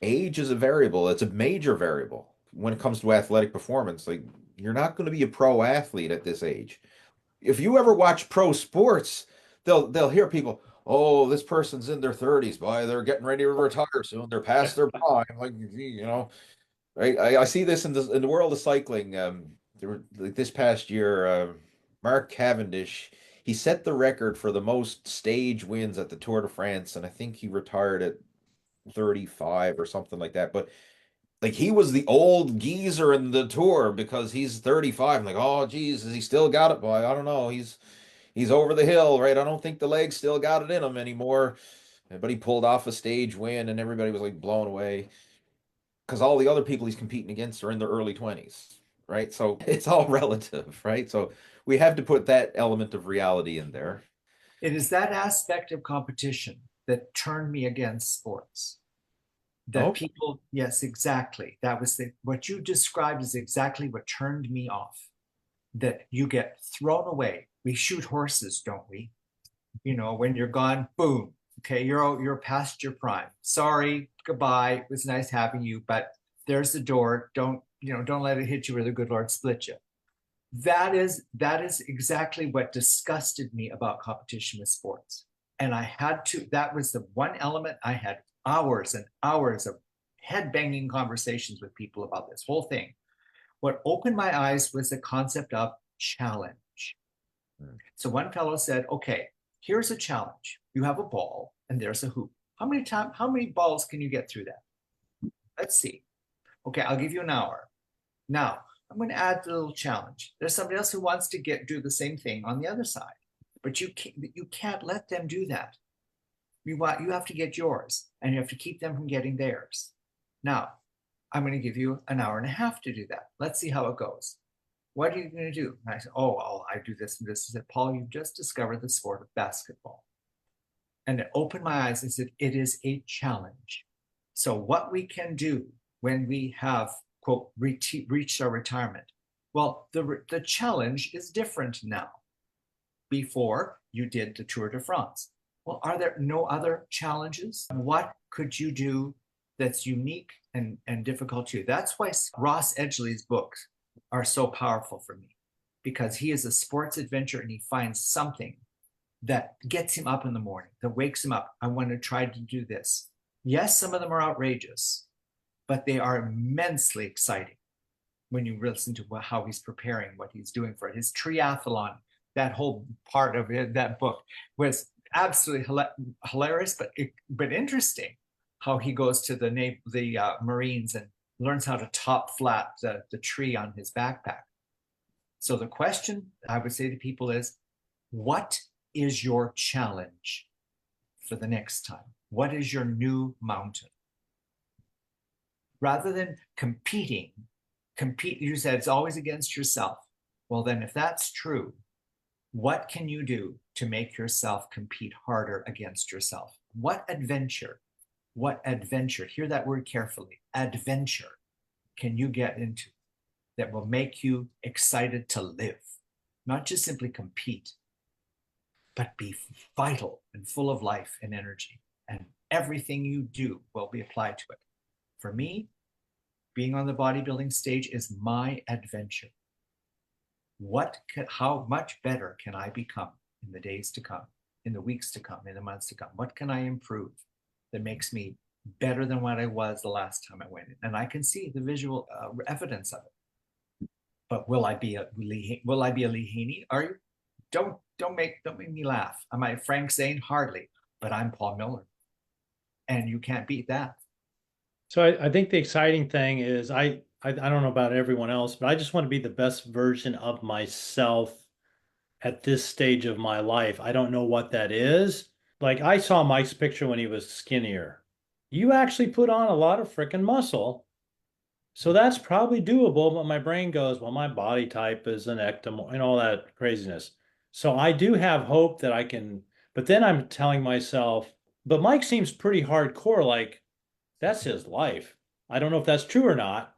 age is a variable. It's a major variable when it comes to athletic performance. Like, you're not going to be a pro athlete at this age. If you ever watch pro sports, they'll hear people, oh, this person's in their 30s, boy, they're getting ready to retire soon. They're past their prime. Like, right? I see this in the world of cycling. Like this past year, Mark Cavendish, he set the record for the most stage wins at the Tour de France, and I think he retired at 35 or something like that. But like, he was the old geezer in the Tour because he's 35. I'm like, oh geez, has he still got it, boy? I don't know. He's over the hill, right? I don't think the legs still got it in him anymore. But he pulled off a stage win, and everybody was like blown away, because all the other people he's competing against are in their early 20s, right? So it's all relative, right? So we have to put that element of reality in there. It is that aspect of competition that turned me against sports. That people, yes, exactly. That was what you described is exactly what turned me off. That you get thrown away. We shoot horses, don't we? When you're gone, boom. Okay, you're past your prime. Sorry, goodbye. It was nice having you, but there's the door. Don't let it hit you where the good Lord split you. That is exactly what disgusted me about competition with sports. And that was the one element I had hours and hours of head-banging conversations with people about this whole thing. What opened my eyes was the concept of challenge. So one fellow said, okay, here's a challenge. You have a ball and there's a hoop. How many balls can you get through that? Let's see. Okay, I'll give you an hour. Now, I'm going to add a little challenge. There's somebody else who wants to do the same thing on the other side, but you can't let them do that. You have to get yours, and you have to keep them from getting theirs. Now, I'm going to give you an hour and a half to do that. Let's see how it goes. What are you going to do? And I said, I do this and this. I said, Paul, you've just discovered the sport of basketball. And it opened my eyes and said, it is a challenge. So what we can do when we have, quote, reached our retirement? Well, the challenge is different now. Before, you did the Tour de France. Well, are there no other challenges? What could you do that's unique and difficult to you? That's why Ross Edgley's books are so powerful for me, because he is a sports adventurer and he finds something that gets him up in the morning, that wakes him up. I want to try to do this. Yes, some of them are outrageous, but they are immensely exciting when you listen to how he's preparing, what he's doing for it. His triathlon, that whole part of it, that book was absolutely hilarious, but interesting. How he goes to the Marines and learns how to top flat the tree on his backpack. So the question I would say to people is, what is your challenge for the next time? What is your new mountain? Rather than compete, you said it's always against yourself. Well, then if that's true, what can you do to make yourself compete harder against yourself? What adventure, hear that word carefully, adventure, can you get into that will make you excited to live? Not just simply compete, but be vital and full of life and energy. And everything you do will be applied to it. For me, being on the bodybuilding stage is my adventure. How much better can I become in the days to come, in the weeks to come, in the months to come? What can I improve that makes me better than what I was the last time I went in? And I can see the visual evidence of it. But will I be a Lee Haney? Are you? Don't make me laugh. Am I Frank Zane? Hardly. But I'm Paul Miller, and you can't beat that. So I think the exciting thing is I don't know about everyone else, but I just want to be the best version of myself at this stage of my life. I don't know what that is. Like, I saw Mike's picture when he was skinnier. You actually put on a lot of freaking muscle. So that's probably doable, but my brain goes, well, my body type is an ectomorph and all that craziness. So I do have hope that I can, but then I'm telling myself, but Mike seems pretty hardcore, like that's his life. I don't know if that's true or not,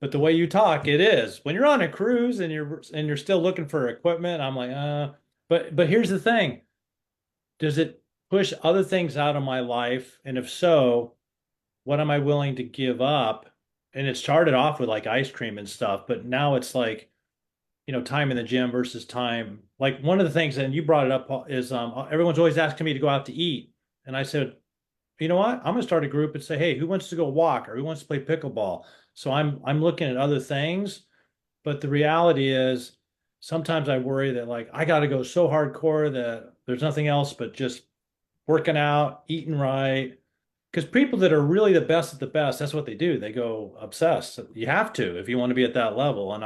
but the way you talk, it is. When you're on a cruise and you're still looking for equipment, I'm like, but here's the thing. Does it push other things out of my life? And if so, what am I willing to give up? And it started off with like ice cream and stuff, but now it's like, time in the gym versus time. Like, one of the things, and you brought it up, is everyone's always asking me to go out to eat. And I said, you know what? I'm going to start a group and say, hey, who wants to go walk or who wants to play pickleball? So I'm looking at other things, but the reality is sometimes I worry that, like, I got to go so hardcore that there's nothing else but just working out, eating right. Because people that are really the best at the best, that's what they do. They go obsessed. You have to if you want to be at that level. And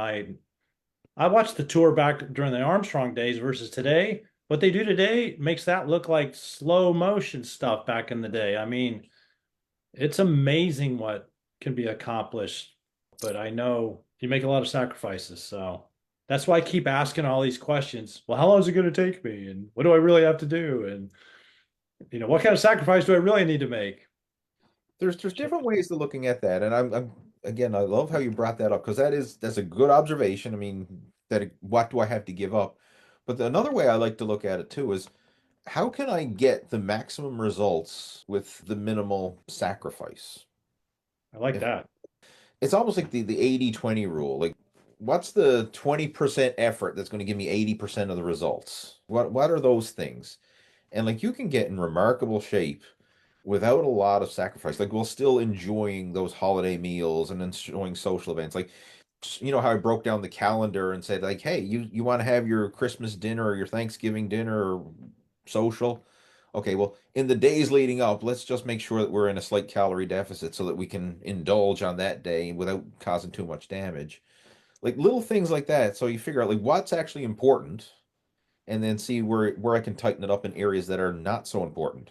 I watched the tour back during the Armstrong days versus today. What they do today makes that look like slow motion stuff back in the day. I mean, it's amazing what can be accomplished, but I know you make a lot of sacrifices. So that's why I keep asking all these questions. Well, how long is it going to take me? And what do I really have to do? And, what kind of sacrifice do I really need to make? There's different ways of looking at that. And I'm again, I love how you brought that up, because that's a good observation. I mean, what do I have to give up? But another way I like to look at it too is, how can I get the maximum results with the minimal sacrifice? I like that. It's almost like the 80-20 rule. Like, what's the 20% effort that's going to give me 80% of the results? What are those things? And like, you can get in remarkable shape without a lot of sacrifice, like, while still enjoying those holiday meals and enjoying social events. Like, how I broke down the calendar and said, like, hey, you want to have your Christmas dinner or your Thanksgiving dinner or social? Okay, well, in the days leading up, let's just make sure that we're in a slight calorie deficit so that we can indulge on that day without causing too much damage. Like, little things like that. So you figure out, like, what's actually important, and then see where I can tighten it up in areas that are not so important.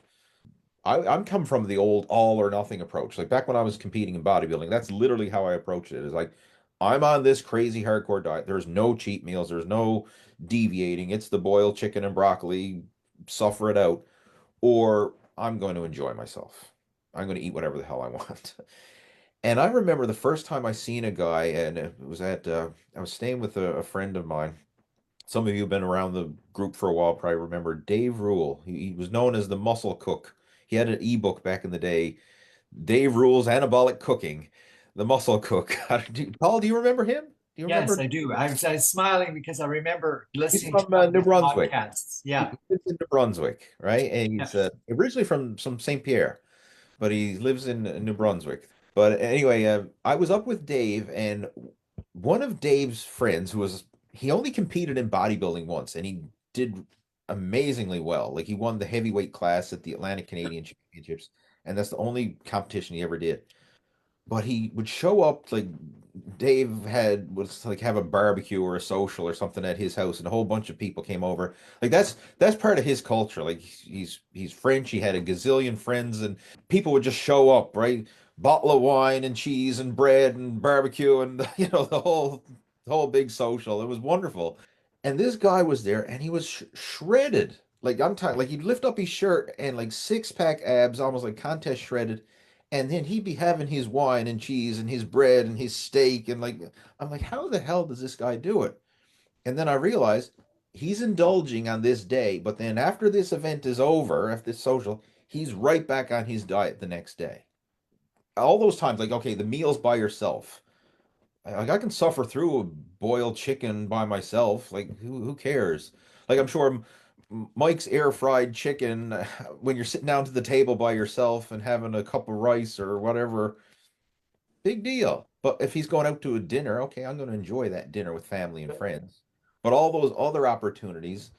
I'm come from the old all or nothing approach. Like, back when I was competing in bodybuilding, that's literally how I approached it. It's like, I'm on this crazy hardcore diet. There's no cheat meals. There's no deviating. It's the boiled chicken and broccoli, suffer it out, or I'm going to enjoy myself. I'm going to eat whatever the hell I want. And I remember the first time I seen a guy, and it was I was staying with a friend of mine. Some of you have been around the group for a while, probably remember Dave Rule. He was known as the muscle cook. He had an ebook back in the day, Dave Rule's Anabolic Cooking, the muscle cook. Paul, do you remember him? Do you Yes, remember? I do. I was smiling because I remember He's listening to from one of New his Brunswick. podcasts. He Yeah. lives in New Brunswick, right? And he's Yes. originally from some St. Pierre, but he lives in New Brunswick. But anyway, I was up with Dave, and one of Dave's friends he only competed in bodybuilding once, and he did amazingly well. Like he won the heavyweight class at the Atlantic Canadian Championships, and that's the only competition he ever did. But he would show up like Dave was like have a barbecue or a social or something at his house, and a whole bunch of people came over. Like that's part of his culture. Like he's French. He had a gazillion friends, and people would just show up, right? Bottle of wine and cheese and bread and barbecue and the whole big social. It was wonderful. And this guy was there, and he was shredded. Like I'm talking, like he'd lift up his shirt and like six pack abs, almost like contest shredded, and then he'd be having his wine and cheese and his bread and his steak and like I'm like, how the hell does this guy do it? And then I realized he's indulging on this day, but then after this event is over, after this social, he's right back on his diet the next day. All those times, like okay, the meals by yourself. Like I can suffer through a boiled chicken by myself. Like who cares? Like I'm sure Mike's air fried chicken when you're sitting down to the table by yourself and having a cup of rice or whatever, big deal. But if he's going out to a dinner, okay, I'm going to enjoy that dinner with family and friends. But all those other opportunities,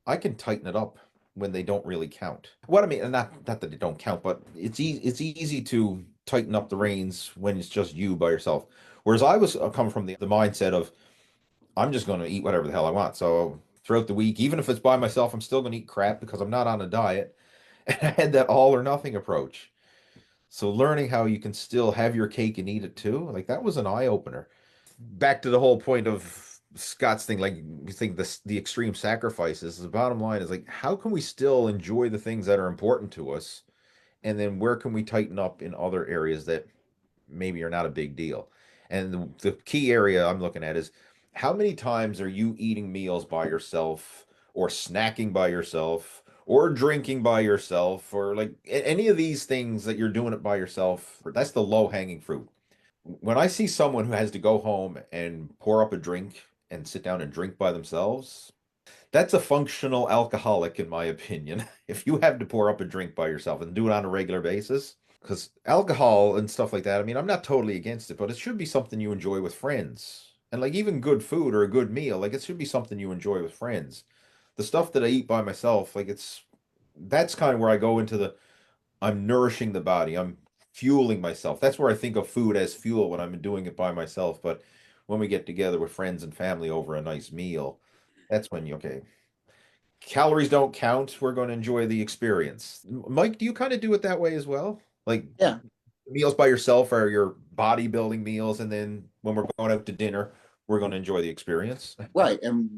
I can tighten it up when they don't really count. What I mean, and not that they don't count, but it's easy to tighten up the reins when it's just you by yourself. Whereas I was coming from the mindset of I'm just going to eat whatever the hell I want. So throughout the week, even if it's by myself, I'm still going to eat crap because I'm not on a diet. And I had that all or nothing approach. So learning how you can still have your cake and eat it too, like that was an eye opener. Back to the whole point of Scott's thing, like you think the extreme sacrifices, the bottom line is like how can we still enjoy the things that are important to us, and then where can we tighten up in other areas that maybe are not a big deal. And the key area I'm looking at is how many times are you eating meals by yourself or snacking by yourself or drinking by yourself or like any of these things that you're doing it by yourself. That's the low hanging fruit. When I see someone who has to go home and pour up a drink and sit down and drink by themselves, that's a functional alcoholic, in my opinion. If you have to pour up a drink by yourself and do it on a regular basis, because alcohol and stuff like that, I mean, I'm not totally against it, but it should be something you enjoy with friends. And like even good food or a good meal, like it should be something you enjoy with friends. The stuff that I eat by myself, like that's kind of where I go into I'm nourishing the body. I'm fueling myself. That's where I think of food as fuel when I'm doing it by myself. But when we get together with friends and family over a nice meal, that's when okay, calories don't count. We're going to enjoy the experience. Mike, do you kind of do it that way as well? Like Yeah. meals by yourself are your bodybuilding meals, and then when we're going out to dinner, we're going to enjoy the experience. Right. And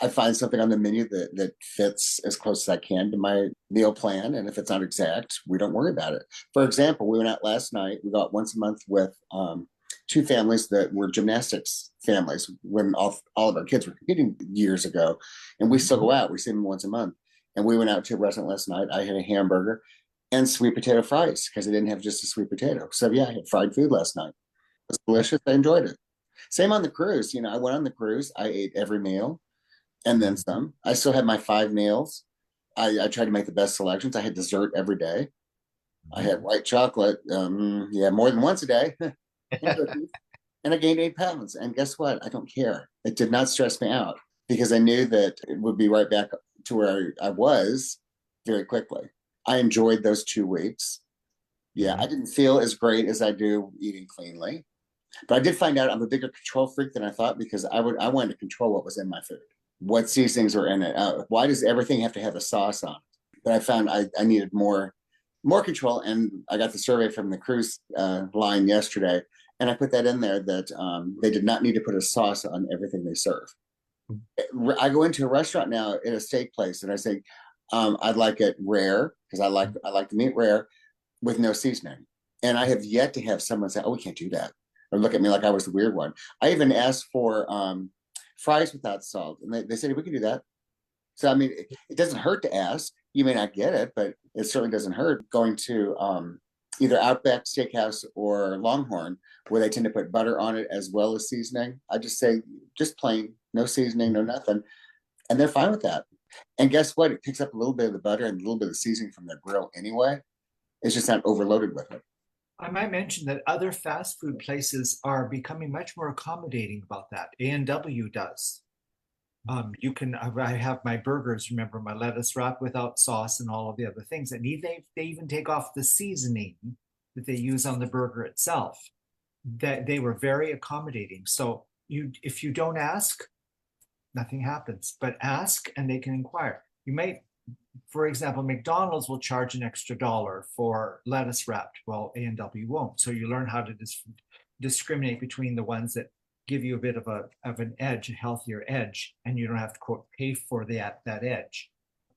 I find something on the menu that fits as close as I can to my meal plan. And if it's not exact, we don't worry about it. For example, we went out last night. We got once a month with two families that were gymnastics families when all of our kids were competing years ago. And we still go out. We see them once a month. And we went out to a restaurant last night. I had a hamburger and sweet potato fries because I didn't have just a sweet potato. So yeah, I had fried food last night. It was delicious. I enjoyed it. Same on the cruise. You know, I went on the cruise. I ate every meal and then some. I still had my 5 meals. I tried to make the best selections. I had dessert every day. I had white chocolate, more than once a day. And I gained 8 pounds. And guess what? I don't care. It did not stress me out because I knew that it would be right back to where I was very quickly. I enjoyed those 2 weeks. Yeah, I didn't feel as great as I do eating cleanly. But I did find out I'm a bigger control freak than I thought because I wanted to control what was in my food, what seasonings were in it. Why does everything have to have a sauce on it? But I found I needed more control, and I got the survey from the cruise line yesterday, and I put that in there that they did not need to put a sauce on everything they serve. I go into a restaurant now at a steak place, and I say I'd like it rare because I like the meat rare with no seasoning. And I have yet to have someone say, "Oh, we can't do that," or look at me like I was the weird one. I even asked for fries without salt, and they said we can do that. So I mean, it doesn't hurt to ask. You may not get it, but it certainly doesn't hurt. Going to either Outback Steakhouse or Longhorn, where they tend to put butter on it as well as seasoning. I just say just plain, no seasoning, no nothing, and they're fine with that. And guess what? It picks up a little bit of the butter and a little bit of seasoning from their grill anyway. It's just not overloaded with it. I might mention that other fast food places are becoming much more accommodating about that. A&W does. I have my burgers, remember, my lettuce wrap without sauce and all of the other things. And they even take off the seasoning that they use on the burger itself. That they were very accommodating. So if you don't ask, nothing happens. But ask and they can inquire. You might, for example, McDonald's will charge an extra $1 for lettuce wrapped. Well, A&W won't. So you learn how to discriminate between the ones that give you a bit of an edge, a healthier edge, and you don't have to, quote, pay for that edge.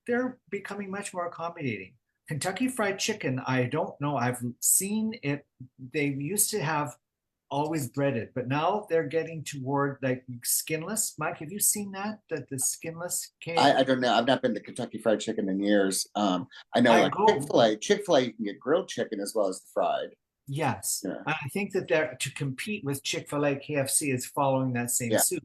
They're becoming much more accommodating. Kentucky Fried Chicken, I don't know. I've seen it. They used to have always breaded, but now they're getting toward like skinless. Mike, have you seen that the skinless cake? I don't know. I've not been to Kentucky Fried Chicken in years. I know Chick-fil-A, you can get grilled chicken as well as the fried. Yes. Yeah. I think that they're to compete with Chick-fil-A, KFC is following that same suit.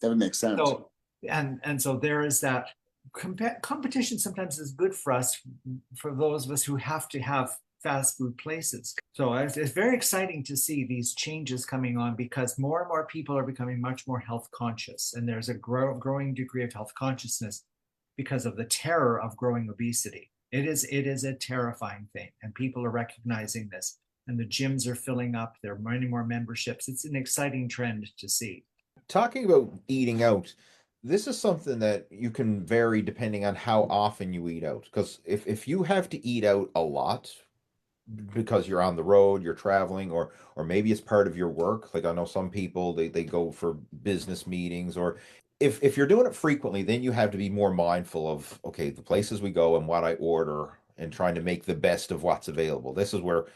That would make sense. So, and so there is that competition sometimes is good for us, for those of us who have to have fast food places. So it's very exciting to see these changes coming on because more and more people are becoming much more health conscious. And there's a growing degree of health consciousness because of the terror of growing obesity. It is a terrifying thing. And people are recognizing this. And the gyms are filling up. There are many more memberships. It's an exciting trend to see. Talking about eating out, this is something that you can vary depending on how often you eat out. Because if you have to eat out a lot because you're on the road, you're traveling, or maybe it's part of your work. Like I know some people, they go for business meetings, or if you're doing it frequently, then you have to be more mindful of, okay, the places we go and what I order and trying to make the best of what's available. This is where,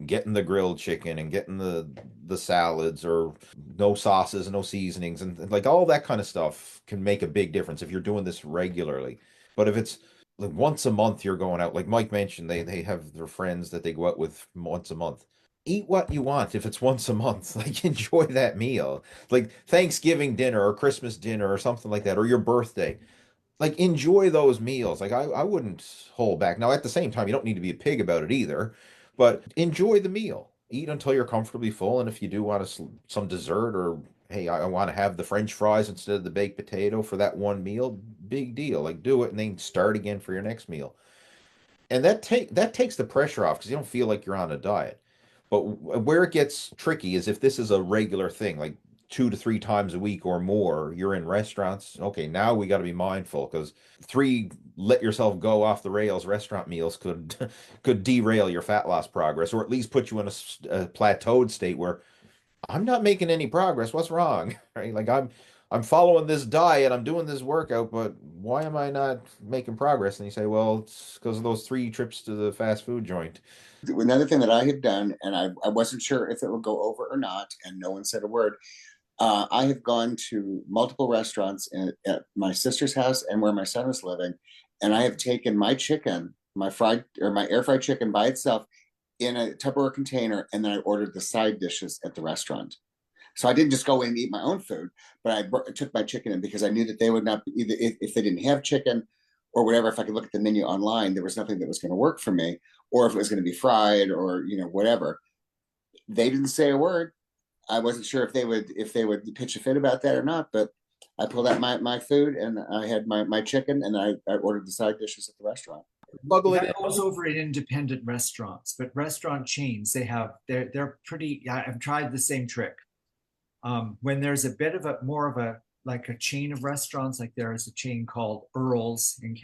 getting the grilled chicken and getting the salads or no sauces and no seasonings and like all that kind of stuff can make a big difference if you're doing this regularly. But if it's like once a month you're going out, like Mike mentioned, they have their friends that they go out with once a month. Eat what you want if it's once a month. Like enjoy that meal. Like Thanksgiving dinner or Christmas dinner or something like that, or your birthday. Like enjoy those meals. Like I wouldn't hold back. Now at the same time, you don't need to be a pig about it either, but enjoy the meal. Eat until you're comfortably full. And if you do want some dessert, or hey, I want to have the French fries instead of the baked potato for that one meal, big deal. Like do it and then start again for your next meal. And that takes the pressure off because you don't feel like you're on a diet. But where it gets tricky is if this is a regular thing, like 2 to 3 times a week or more, you're in restaurants. Okay, now we got to be mindful because 3 let yourself go off the rails restaurant meals could derail your fat loss progress, or at least put you in a plateaued state where I'm not making any progress. What's wrong? Right? Like I'm following this diet, I'm doing this workout, but why am I not making progress? And you say, well, it's because of those 3 trips to the fast food joint. Another thing that I have done, and I wasn't sure if it would go over or not, and no one said a word. I have gone to multiple restaurants at my sister's house and where my son was living, and I have taken my chicken, my air fried chicken by itself in a Tupperware container, and then I ordered the side dishes at the restaurant. So I didn't just go in and eat my own food, but I took my chicken in because I knew that they would not be, either if they didn't have chicken or whatever, if I could look at the menu online, there was nothing that was going to work for me, or if it was going to be fried or whatever. They didn't say a word. I wasn't sure if they would pitch a fit about that or not, but I pulled out my food and I had my chicken, and I ordered the side dishes at the restaurant. That goes over in independent restaurants, but restaurant chains, they're pretty. I've tried the same trick. When there's a bit of like a chain of restaurants, like there is a chain called Earl's in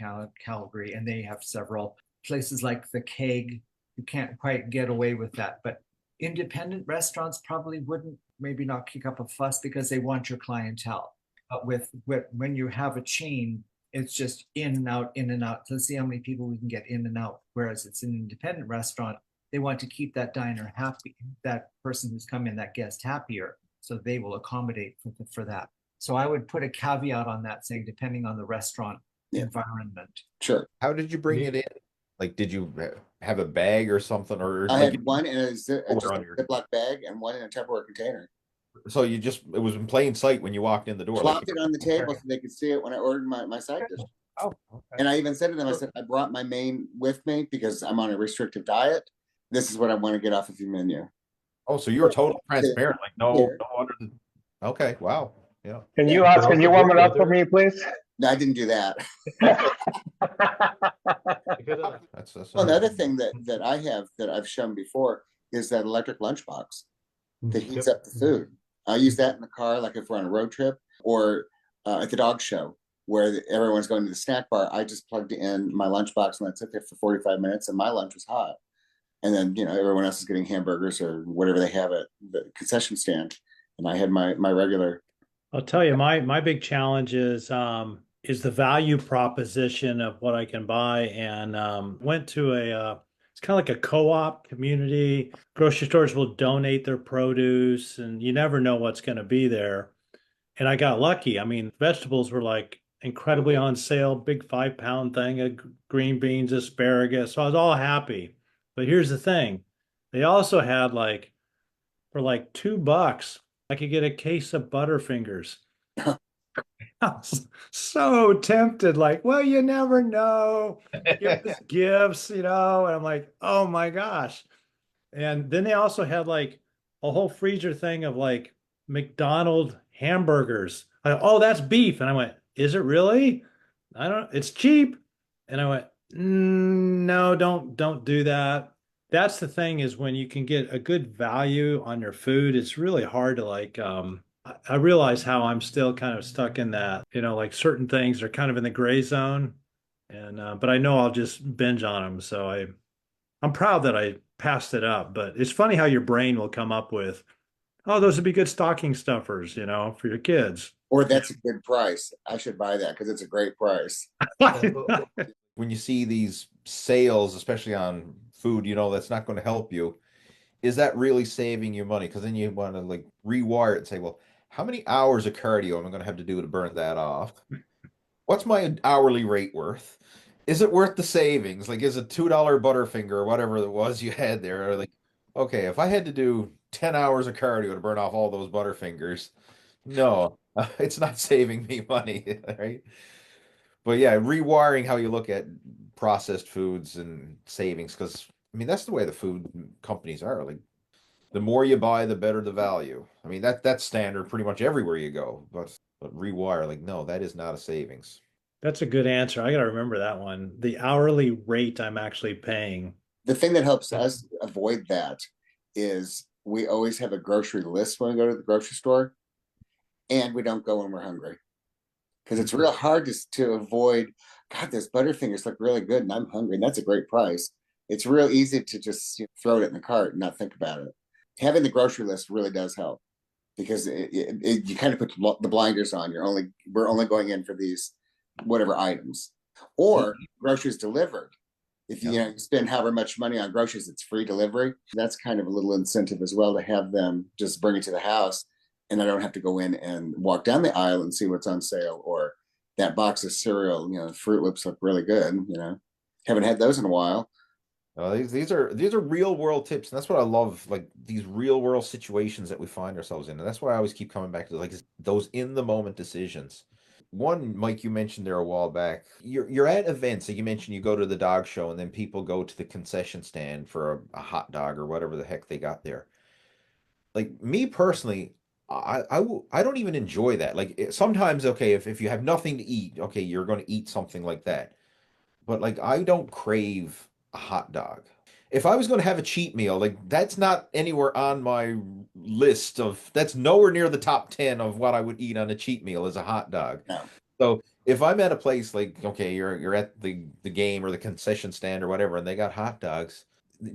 Calgary, and they have several places like the Keg. You can't quite get away with that, but independent restaurants probably wouldn't, maybe not kick up a fuss because they want your clientele. But when you have a chain, it's just in and out, in and out. Let's see how many people we can get in and out. Whereas it's an independent restaurant, they want to keep that diner happy, that person who's come in, that guest happier. So they will accommodate for that. So I would put a caveat on that saying, depending on the restaurant environment. Sure. How did you bring it in? Like, did you have a bag or something, or I like had one in a under Ziploc bag and one in a Tupperware container. so it was in plain sight when you walked in the door. Plopped it on the table so they could see it when I ordered my side dish. Oh, okay. And I even said to them, I said, I brought my main with me because I'm on a restrictive diet. This is what I want to get off of your menu. Oh, so you were totally transparent. Like, no other than. Okay, wow. Yeah. Can you warm it up for me, please? No, I didn't do that. That's Another thing that I have that I've shown before is that electric lunchbox that heats up the food. I use that in the car, like if we're on a road trip or at the dog show where everyone's going to the snack bar. I just plugged in my lunchbox and I took it for 45 minutes and my lunch was hot. And then, everyone else is getting hamburgers or whatever they have at the concession stand. And I had my regular. I'll tell you, my big challenge is the value proposition of what I can buy, and went to it's kind of like a co-op community. Grocery stores will donate their produce, and you never know what's going to be there. And I got lucky. I mean, vegetables were like incredibly on sale, big 5-pound thing of green beans, asparagus. So I was all happy. But here's the thing. They also had for like $2, I could get a case of Butterfingers. I was so tempted, well, you never know. Give us gifts, and I'm like, oh my gosh. And then they also had a whole freezer thing of McDonald's hamburgers. Oh, that's beef. And I went, is it really? It's cheap. And I went, no, don't do that. That's the thing, is when you can get a good value on your food, it's really hard to I realize how I'm still kind of stuck in that, certain things are kind of in the gray zone, and but I know I'll just binge on them. So I'm proud that I passed it up, but it's funny how your brain will come up with, oh, those would be good stocking stuffers, for your kids. Or that's a good price. I should buy that because it's a great price. When you see these sales, especially on food, that's not going to help you. Is that really saving you money? Because then you want to rewire it and say, well, how many hours of cardio am I going to have to do to burn that off? What's my hourly rate worth? Is it worth the savings? Is it $2 Butterfinger or whatever it was you had there? Okay, if I had to do 10 hours of cardio to burn off all those Butterfingers, no, it's not saving me money, right? But yeah, rewiring how you look at processed foods and savings, because that's the way the food companies are. The more you buy, the better the value. That's standard pretty much everywhere you go. But rewire, no, that is not a savings. That's a good answer. I got to remember that one. The hourly rate I'm actually paying. The thing that helps us avoid that is we always have a grocery list when we go to the grocery store, and we don't go when we're hungry. Because it's real hard to avoid, God, those Butterfingers look really good and I'm hungry and that's a great price. It's real easy to just throw it in the cart and not think about it. Having the grocery list really does help, because you kind of put the blinders on. We're only going in for these whatever items, or groceries delivered. If you spend however much money on groceries, it's free delivery. That's kind of a little incentive as well to have them just bring it to the house, and I don't have to go in and walk down the aisle and see what's on sale, or that box of cereal. Fruit Loops look really good. Haven't had those in a while. These are real world tips, and that's what I love. These real world situations that we find ourselves in, and that's why I always keep coming back to those in the moment decisions. One, Mike, you mentioned there a while back. You're at events. You mentioned you go to the dog show, and then people go to the concession stand for a hot dog or whatever the heck they got there. Me personally, I don't even enjoy that. Sometimes, okay, if you have nothing to eat, okay, you're going to eat something like that. But I don't crave a hot dog. If I was going to have a cheat meal, that's not anywhere on my list that's nowhere near the top 10 of what I would eat on a cheat meal is a hot dog. No. So if I'm at a place okay, you're at the game or the concession stand or whatever, and they got hot dogs,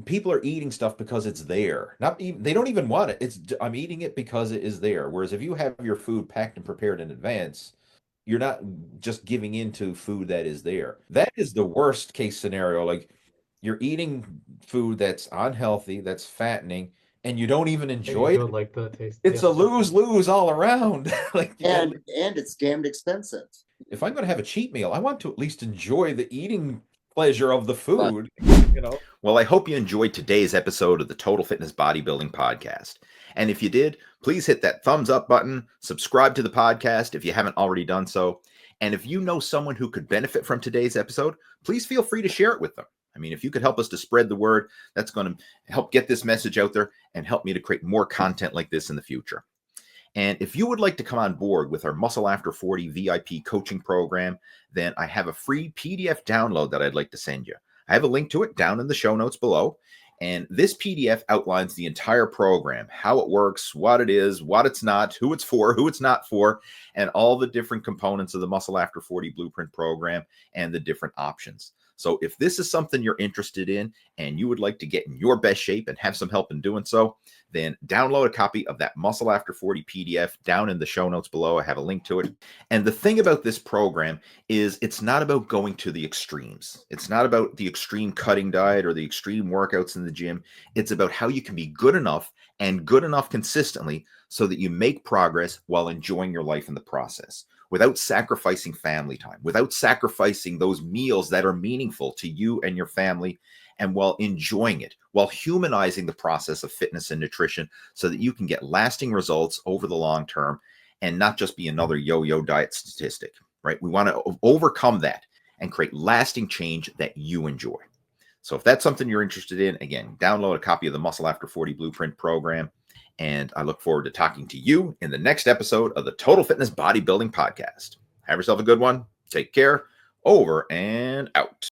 people are eating stuff because it's there. They don't even want it. I'm eating it because it is there. Whereas if you have your food packed and prepared in advance, you're not just giving into food that is there. That is the worst case scenario. you're eating food that's unhealthy, that's fattening, and you don't even And enjoy you it. don't like the taste. It's Yeah. a lose-lose all around. Like, And it's damned expensive. if I'm going to have a cheat meal, I want to at least enjoy the eating pleasure of the food, Well, I hope you enjoyed today's episode of the Total Fitness Bodybuilding Podcast. And if you did, please hit that thumbs up button, subscribe to the podcast if you haven't already done so. And if you know someone who could benefit from today's episode, please feel free to share it with them. I mean, if you could help us to spread the word, that's going to help get this message out there and help me to create more content like this in the future. And if you would like to come on board with our Muscle After 40 VIP coaching program, then I have a free PDF download that I'd like to send you. I have a link to it down in the show notes below. And this PDF outlines the entire program, how it works, what it is, what it's not, who it's for, who it's not for, and all the different components of the Muscle After 40 Blueprint program and the different options. So if this is something you're interested in and you would like to get in your best shape and have some help in doing so, then download a copy of that Muscle After 40 PDF down in the show notes below. I have a link to it. And the thing about this program is it's not about going to the extremes. It's not about the extreme cutting diet or the extreme workouts in the gym. It's about how you can be good enough and good enough consistently so that you make progress while enjoying your life in the process, without sacrificing family time, without sacrificing those meals that are meaningful to you and your family, and while enjoying it, while humanizing the process of fitness and nutrition so that you can get lasting results over the long term and not just be another yo-yo diet statistic, right? We want to overcome that and create lasting change that you enjoy. So if that's something you're interested in, again, download a copy of the Muscle After 40 Blueprint program. And I look forward to talking to you in the next episode of the Total Fitness Bodybuilding Podcast. Have yourself a good one. Take care. Over and out.